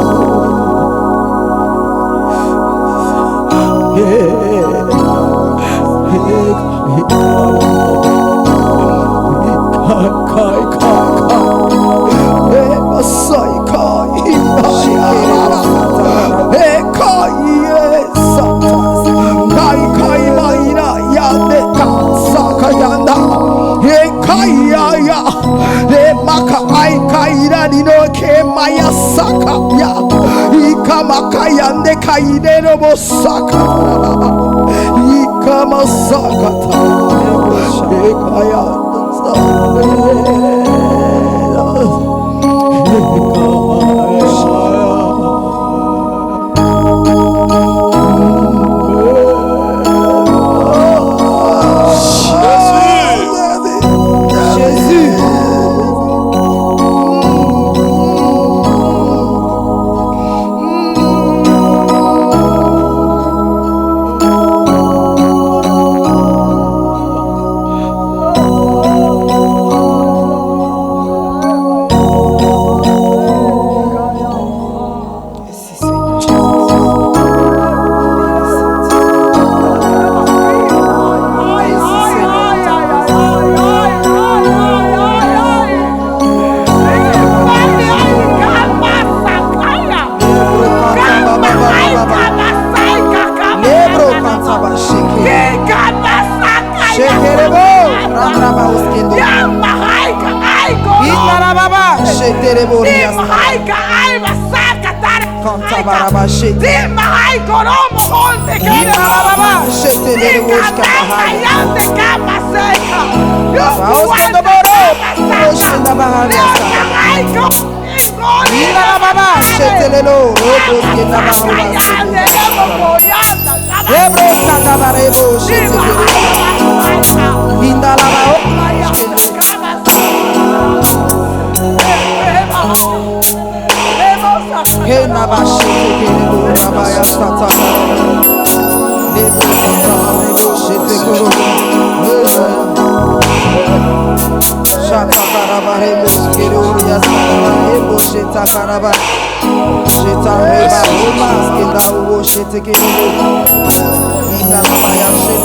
Ikamakayande kaidero bosaka ikamasakata ekaya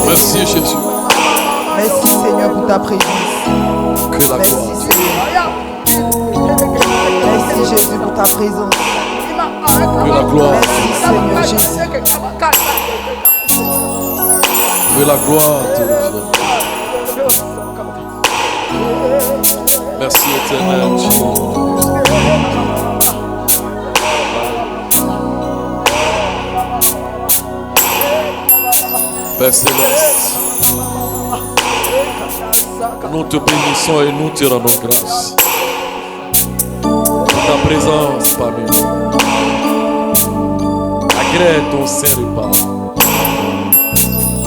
Merci Jésus. Merci Seigneur pour ta présence. Que la Merci gloire. Seigneur. Merci Jésus pour ta présence. Que la gloire. Merci Seigneur Jésus. Que la gloire te revienne. Merci éternel Dieu. Père céleste, nous te bénissons et nous te rendons grâce. présence parmi nous. Agrée ton saint repas.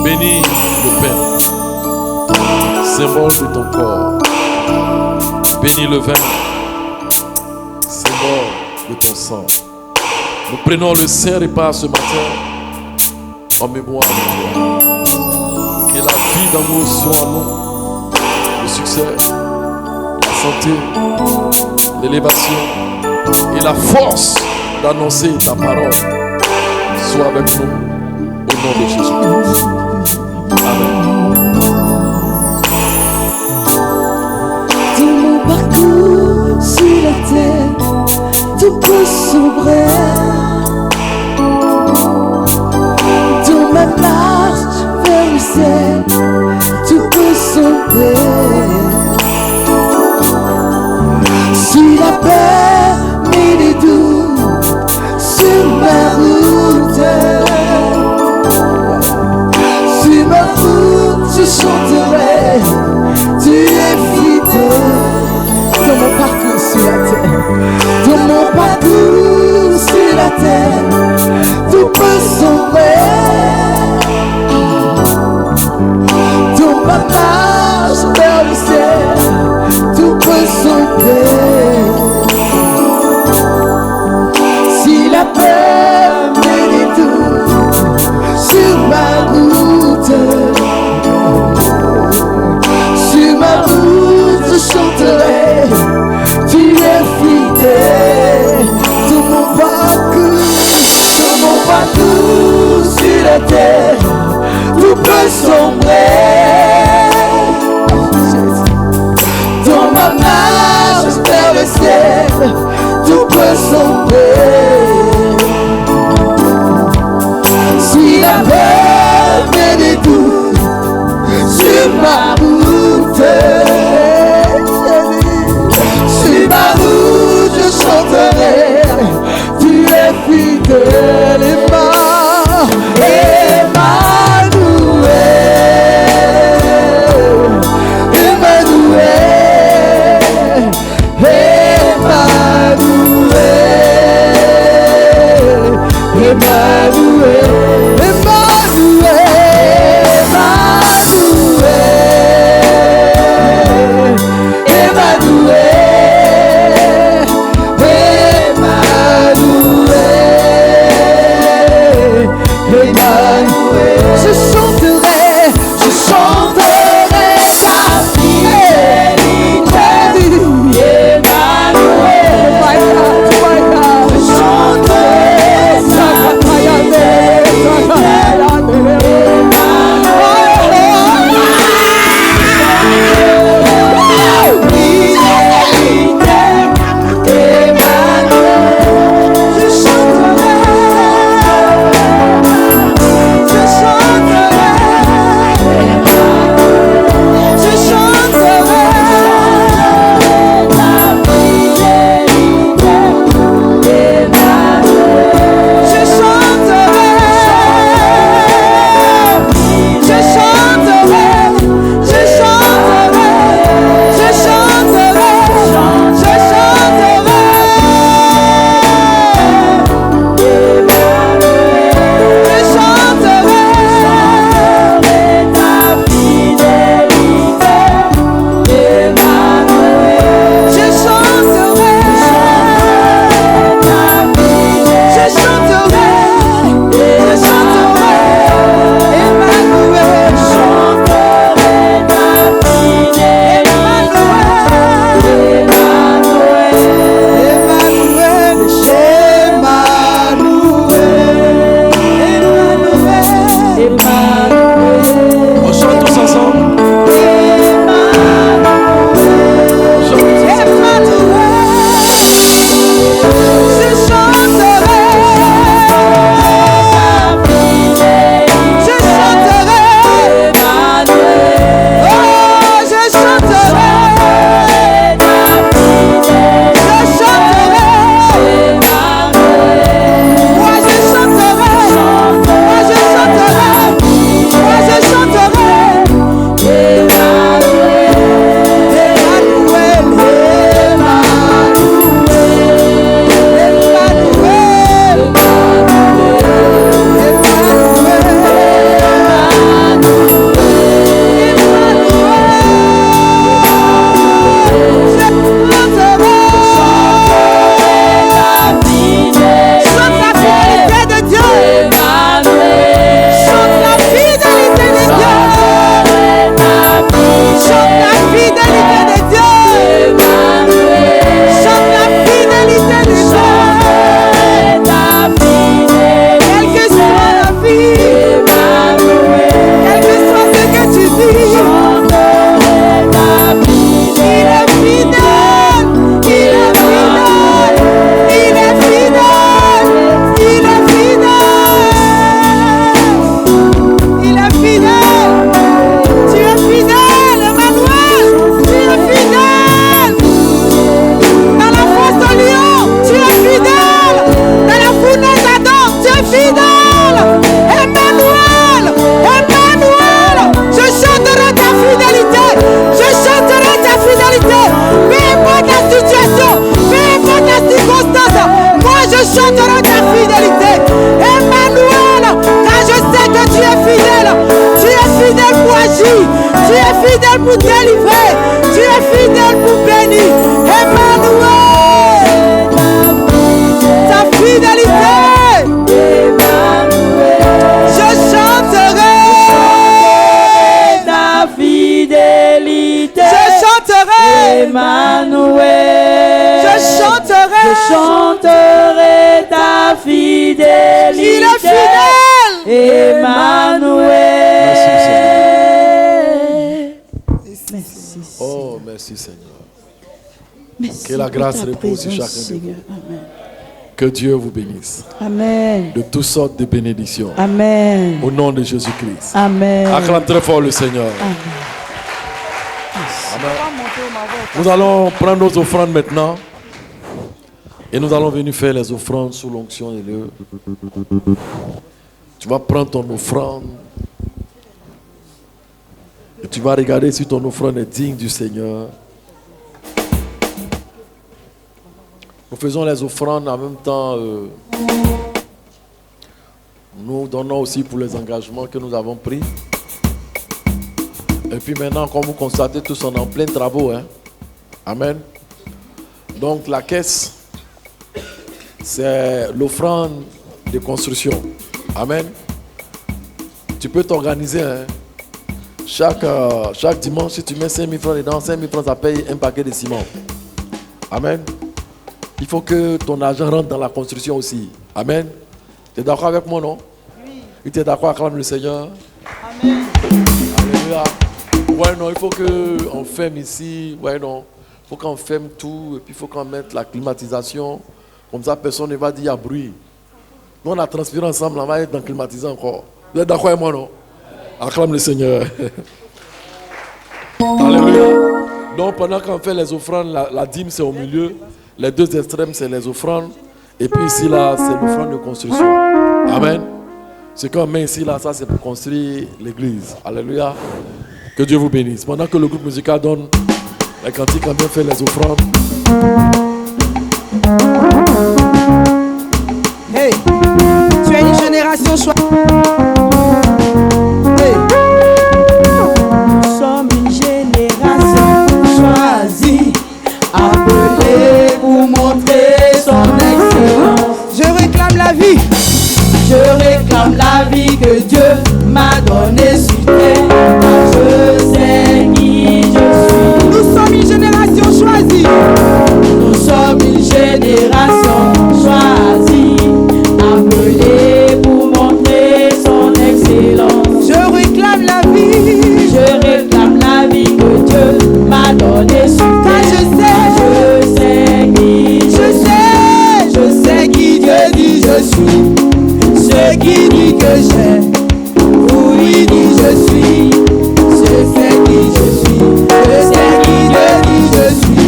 Bénis le pain, symbole de ton corps. Bénis le vin, symbole de ton sang. Nous prenons le saint repas ce matin en mémoire de toi. Que la vie d'amour soit en nous, le succès, la santé, l'élévation et la force d'annoncer ta parole soit avec nous au nom de Jésus. Amen. Tout mon parcours sur la terre, tout peut sombrer. Dans ma marche vers le ciel, tout peut sombrer. Si la paix met les doutes sur ma route, sur ma route je chanterai, tu es fidèle. Dans mon parcours sur la terre, dans mon parcours sur la terre, tout peut sombrer. Dans ma marche vers le ciel, tout peut sombrer. Si la paix Il est fidèle. Emmanuel. Merci. Oh, merci Seigneur. Merci Que la pour grâce ta repose sur présence, chacun de Seigneur. Amen. Que Dieu vous bénisse. Amen. De toutes sortes de bénédictions. Amen. Au nom de Jésus-Christ. Amen. Acclame très fort le Seigneur. Amen. Amen. Nous allons prendre nos offrandes maintenant. Et nous allons venir faire les offrandes sous l'onction de Dieu. Tu vas prendre ton offrande. Et tu vas regarder si ton offrande est digne du Seigneur. Nous faisons les offrandes en même temps. Nous donnons aussi pour les engagements que nous avons pris. Et puis maintenant, comme vous constatez, tous sont en plein travaux. Hein? Amen. Donc la caisse, c'est l'offrande de construction. Amen. Tu peux t'organiser. Hein? Chaque dimanche, si tu mets 5 000 francs dedans, 5 000 francs, ça paye un paquet de ciment. Amen. Il faut que ton argent rentre dans la construction aussi. Amen. Tu es d'accord avec moi, non? Oui. Tu es d'accord, acclame le Seigneur. Amen. Alléluia. Ouais, non, il faut qu'on ferme ici. Ouais, non. Il faut qu'on ferme tout. Et puis, il faut qu'on mette la climatisation. Comme ça, personne ne va dire il y a bruit. Nous, on a transpiré ensemble. On va être dans climatisé encore. Vous êtes d'accord avec moi, non? Acclame le Seigneur. Alléluia. Donc, pendant qu'on fait les offrandes, la dîme, c'est au milieu. Les deux extrêmes, c'est les offrandes. Et puis ici, là, c'est l'offrande de construction. Amen. Ce qu'on met ici, là, ça, c'est pour construire l'église. Alléluia. Que Dieu vous bénisse. Pendant que le groupe musical donne les cantiques, on vient faire les offrandes. Hey, tu es une génération choisie. Hey. Nous sommes une génération choisie, appelée pour montrer son excellence. Je réclame la vie. Je réclame la vie que Dieu m'a donnée sur terre. Car je sais qui je suis. Nous sommes une génération choisie. Nous sommes une génération choisie, appelée pour montrer son excellence. Je réclame la vie. Je réclame la vie que Dieu m'a donnée sur terre. Car je sais qui je sais qui Dieu dit je suis. ce qui dit que j'ai, où il dit je suis. Je sais qui je suis. Je sais qui Dieu dit je suis.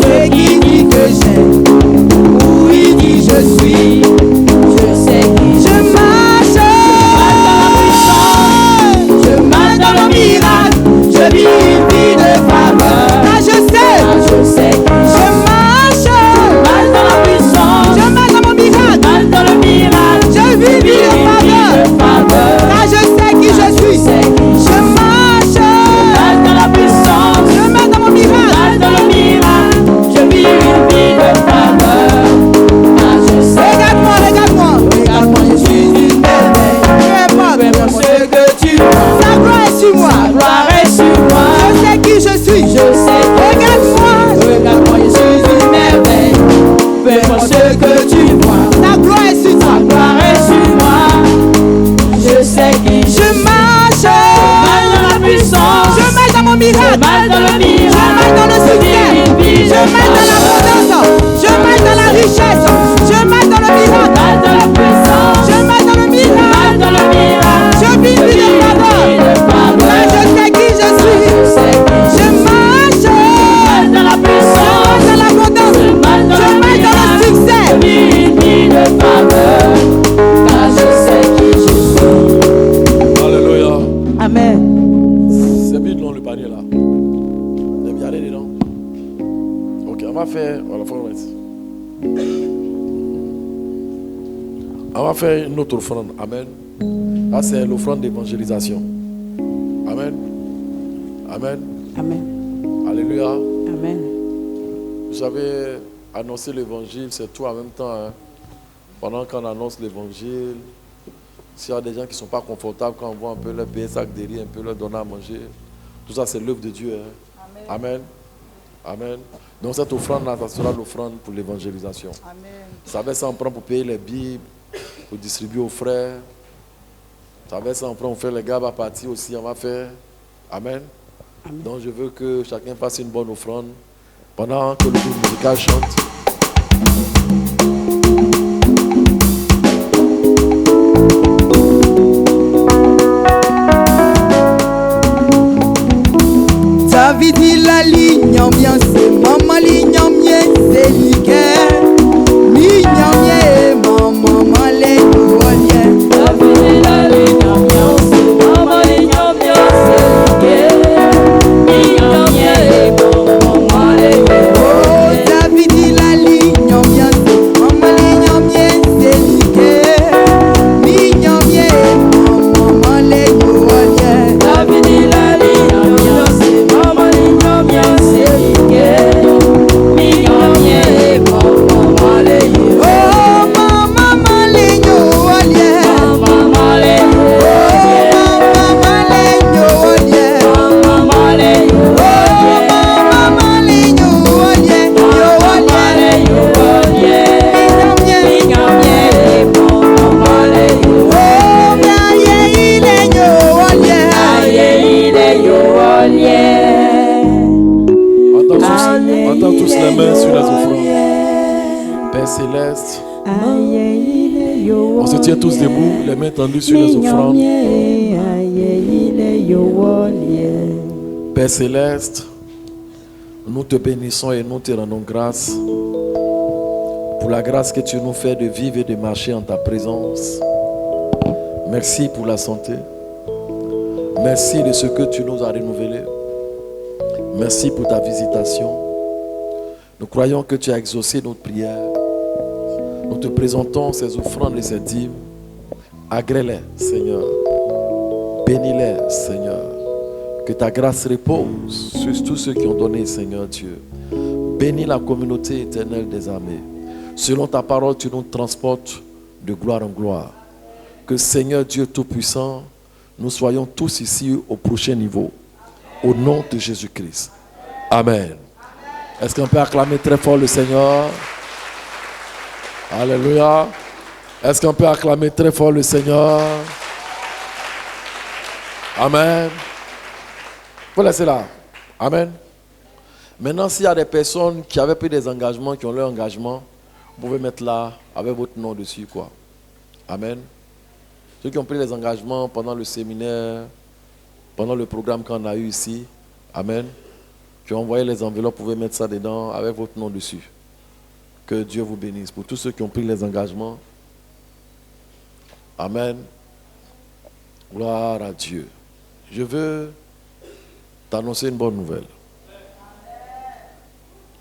Ce qui dit que j'ai, où il dit je suis. Je sais qui je marche dans le miracle. Je vis une vie de faveur. Car je sais qui je marche dans la puissance. je marche dans mon miracle. Dans le miracle. Je vis une vie de faveur. Car je sais qui je suis. Je marche dans la puissance. je marche dans mon miracle. Dans le miracle. Je vis une vie de faveur. Car je sais. Regarde-moi. Regarde-moi, je suis une merveille. Peu importe Ce que tu vois. ta gloire est sur moi. Ta gloire est sur moi. Je sais qui je suis. Je sais. Regarde-moi. Regarde-moi, je suis une merveille. Peu importe ce que tu vois. Ta gloire est sur toi. Ta gloire est sur moi. Je sais qui Je marche dans la puissance. je marche dans mon miracle. Dans le Je miracle. marche dans le succès. Je marche dans l'abondance. Je marche dans la richesse. Je marche dans le miracle. Dans la puissance. Je marche dans le miracle. Dans le miracle. Je vis une vie de faveur. Car je sais qui je suis. Je marche Dans la puissance. dans l'abondance. Je marche dans le succès. Une vie de faveur. Car je sais qui je suis. Alléluia. Amen. C'est vide dans le panier là. C'est bien allé dedans. Ok, on va faire. Voilà, faut remettre. On va faire une autre offrande. Amen. Là, c'est l'offrande d'évangélisation. Amen. Amen. Amen. Alléluia. Amen. Vous savez, annoncer l'évangile, c'est tout en même temps. Hein. Pendant qu'on annonce l'évangile, s'il y a des gens qui ne sont pas confortables, quand on voit un peu leur payer sac de riz, un peu leur donner à manger, tout ça, c'est l'œuvre de Dieu. Hein. Amen. Amen. Donc, cette offrande-là, ça sera l'offrande pour l'évangélisation. Amen. Vous savez, ça, on prend pour payer les Bibles, pour distribuer aux frères. Avec ça, on fait les gars à partir aussi, on va faire. Amen. Amen. Donc je veux que chacun fasse une bonne offrande pendant que le groupe musical chante. David la ligne ambiance, maman ligne ambiance, c'est nickel. Ligne ambiance, maman les douaniers. David la ligne ambiance, maman ligne ambiance, c'est ligne ambiance, maman les Oh, David la ligne ambiance, maman ligne ambiance, c'est nickel. Ligne ambiance, maman les douaniers. David la ligne ambiance, maman ligne ambiance, c'est ligne ambiance, maman les Oh, maman les douaniers. maman les Maman les douaniers. maman les Maman les douaniers. Entends tous les mains sur les offrandes. Père Céleste, on se tient tous debout, les mains tendues sur les offrandes. Père Céleste, nous te bénissons et nous te rendons grâce pour la grâce que tu nous fais de vivre et de marcher en ta présence. Merci pour la santé. Merci de ce que tu nous as renouvelé. Merci pour ta visitation. Nous croyons que tu as exaucé notre prière. Nous te présentons ces offrandes et ces dîmes. Agrée-les, Seigneur. Bénis-les, Seigneur. Que ta grâce repose sur tous ceux qui ont donné, Seigneur Dieu. Bénis la communauté éternelle des armées. Selon ta parole, tu nous transportes de gloire en gloire. Que Seigneur Dieu Tout-Puissant, nous soyons tous ici au prochain niveau. Au nom de Jésus-Christ. Amen. Est-ce qu'on peut acclamer très fort le Seigneur? Alléluia. Est-ce qu'on peut acclamer très fort le Seigneur? Amen. Vous laissez là. Amen. Maintenant, s'il y a des personnes qui avaient pris des engagements, qui ont leur engagement, vous pouvez mettre là avec votre nom dessus, quoi. Amen. Ceux qui ont pris les engagements pendant le séminaire, pendant le programme qu'on a eu ici, amen, qui ont envoyé les enveloppes, vous pouvez mettre ça dedans avec votre nom dessus. Que Dieu vous bénisse. Pour tous ceux qui ont pris les engagements, amen. Gloire à Dieu. Je veux t'annoncer une bonne nouvelle.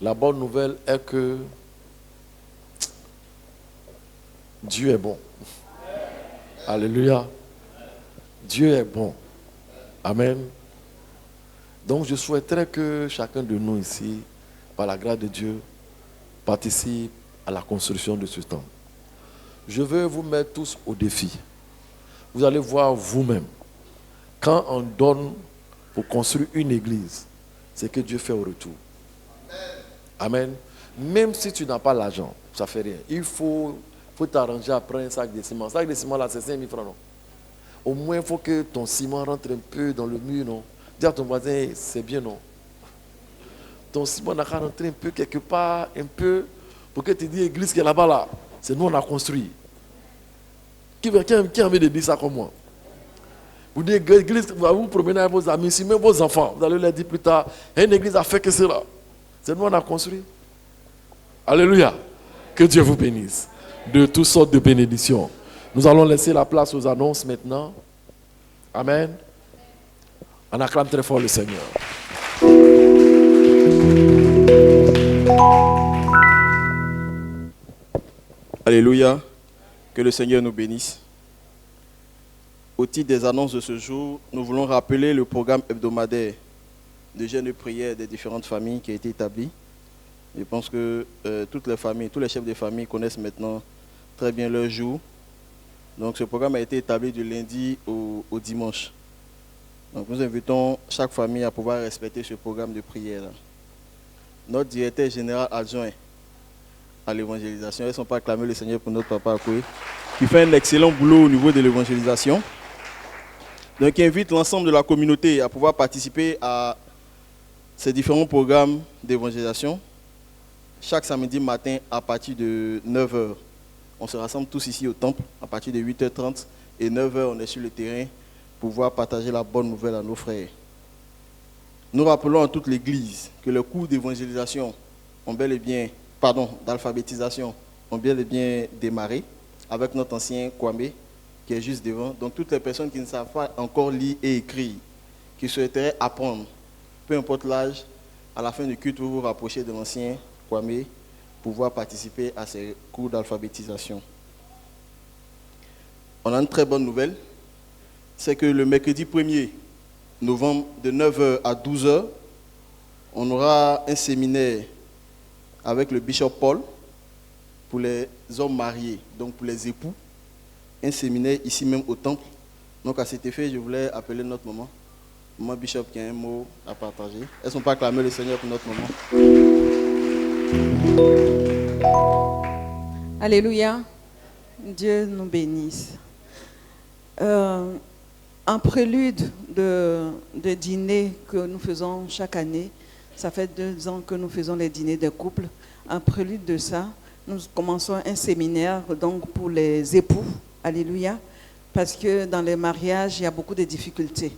La bonne nouvelle est que Dieu est bon. Alléluia. Dieu est bon. Amen. Donc je souhaiterais que chacun de nous ici, par la grâce de Dieu, participe à la construction de ce temple. Je veux vous mettre tous au défi. Vous allez voir vous-même. Quand on donne pour construire une église, c'est que Dieu fait au retour. Amen. Même si tu n'as pas l'argent, ça ne fait rien. Il faut t'arranger à prendre un sac de ciment. Un sac de ciment là, c'est 5 000 francs, non? Au moins, il faut que ton ciment rentre un peu dans le mur, non? Dis à ton voisin, c'est bien, non? Ton ciment n'a qu'à rentrer un peu quelque part, un peu, pour que tu dis l'église qui est là-bas, là. C'est nous, on a construit. Qui a envie de dire ça comme moi? Vous dites, l'église, vous vous promenez avec vos amis, si même vos enfants, vous allez leur dire plus tard, une église a fait que cela. C'est nous, on a construit. Alléluia. Que Dieu vous bénisse de toutes sortes de bénédictions. Nous allons laisser la place aux annonces maintenant. Amen. On acclame très fort le Seigneur. Alléluia. Que le Seigneur nous bénisse. Au titre des annonces de ce jour, nous voulons rappeler le programme hebdomadaire de jeûne de prière des différentes familles qui a été établi. Je pense que toutes les familles, tous les chefs de famille connaissent maintenant très bien leur jour. Donc ce programme a été établi du lundi au dimanche. Donc nous invitons chaque famille à pouvoir respecter ce programme de prière-là. Notre directeur général adjoint à l'évangélisation, ils ne sont pas acclamés le Seigneur pour notre papa Akoué. qui fait un excellent boulot au niveau de l'évangélisation. Donc, il invite l'ensemble de la communauté à pouvoir participer à ces différents programmes d'évangélisation. Chaque samedi matin à partir de 9h, on se rassemble tous ici au temple à partir de 8h30 et 9h, on est sur le terrain pour pouvoir partager la bonne nouvelle à nos frères. Nous rappelons à toute l'Église que les cours d'évangélisation ont bel et bien, d'alphabétisation ont bien et bien démarré avec notre ancien Kwame qui est juste devant. Donc toutes les personnes qui ne savent pas encore lire et écrire, qui souhaiteraient apprendre, peu importe l'âge, à la fin du culte, vous vous rapprochez de l'ancien Kwame pour pouvoir participer à ces cours d'alphabétisation. On a une très bonne nouvelle, c'est que le mercredi 1er novembre de 9h à 12h, on aura un séminaire avec le bishop Paul pour les hommes mariés, donc pour les époux, un séminaire ici même au temple. Donc à cet effet, je voulais appeler notre maman, maman bishop qui a un mot à partager. Est-ce qu'on peut acclamer le Seigneur pour notre maman? Alléluia. Dieu nous bénisse. En prélude de dîner que nous faisons chaque année, ça fait 2 ans que nous faisons les dîners des couples. En prélude de ça, nous commençons un séminaire donc pour les époux. Alléluia. Parce que dans les mariages, il y a beaucoup de difficultés.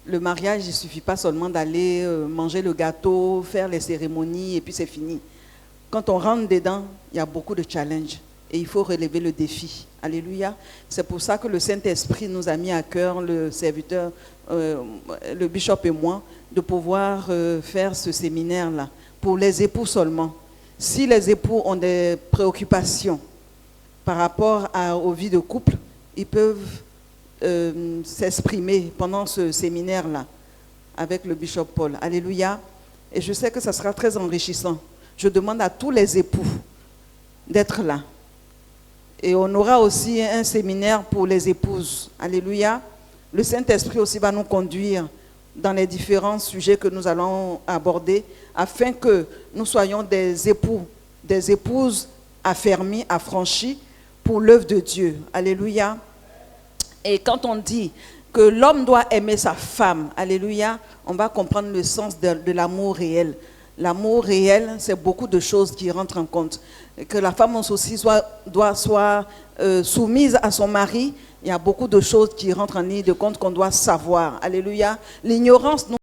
Le mariage, il ne suffit pas seulement d'aller manger le gâteau, faire les cérémonies et puis c'est fini. Quand on rentre dedans, il y a beaucoup de challenges et il faut relever le défi. Alléluia. C'est pour ça que le Saint-Esprit nous a mis à cœur, le serviteur, le bishop et moi, de pouvoir faire ce séminaire-là pour les époux seulement. Si les époux ont des préoccupations par rapport aux vies de couple, ils peuvent s'exprimer pendant ce séminaire-là avec le bishop Paul. Alléluia. Et je sais que ça sera très enrichissant. Je demande à tous les époux d'être là. Et on aura aussi un séminaire pour les épouses. Alléluia. Le Saint-Esprit aussi va nous conduire dans les différents sujets que nous allons aborder afin que nous soyons des époux, des épouses affermies, affranchies pour l'œuvre de Dieu. Alléluia. Et quand on dit que l'homme doit aimer sa femme, alléluia, on va comprendre le sens de l'amour réel. L'amour réel, c'est beaucoup de choses qui rentrent en compte. Que la femme aussi doit soumise à son mari. Il y a beaucoup de choses qui rentrent en ligne de compte qu'on doit savoir. Alléluia. L'ignorance nous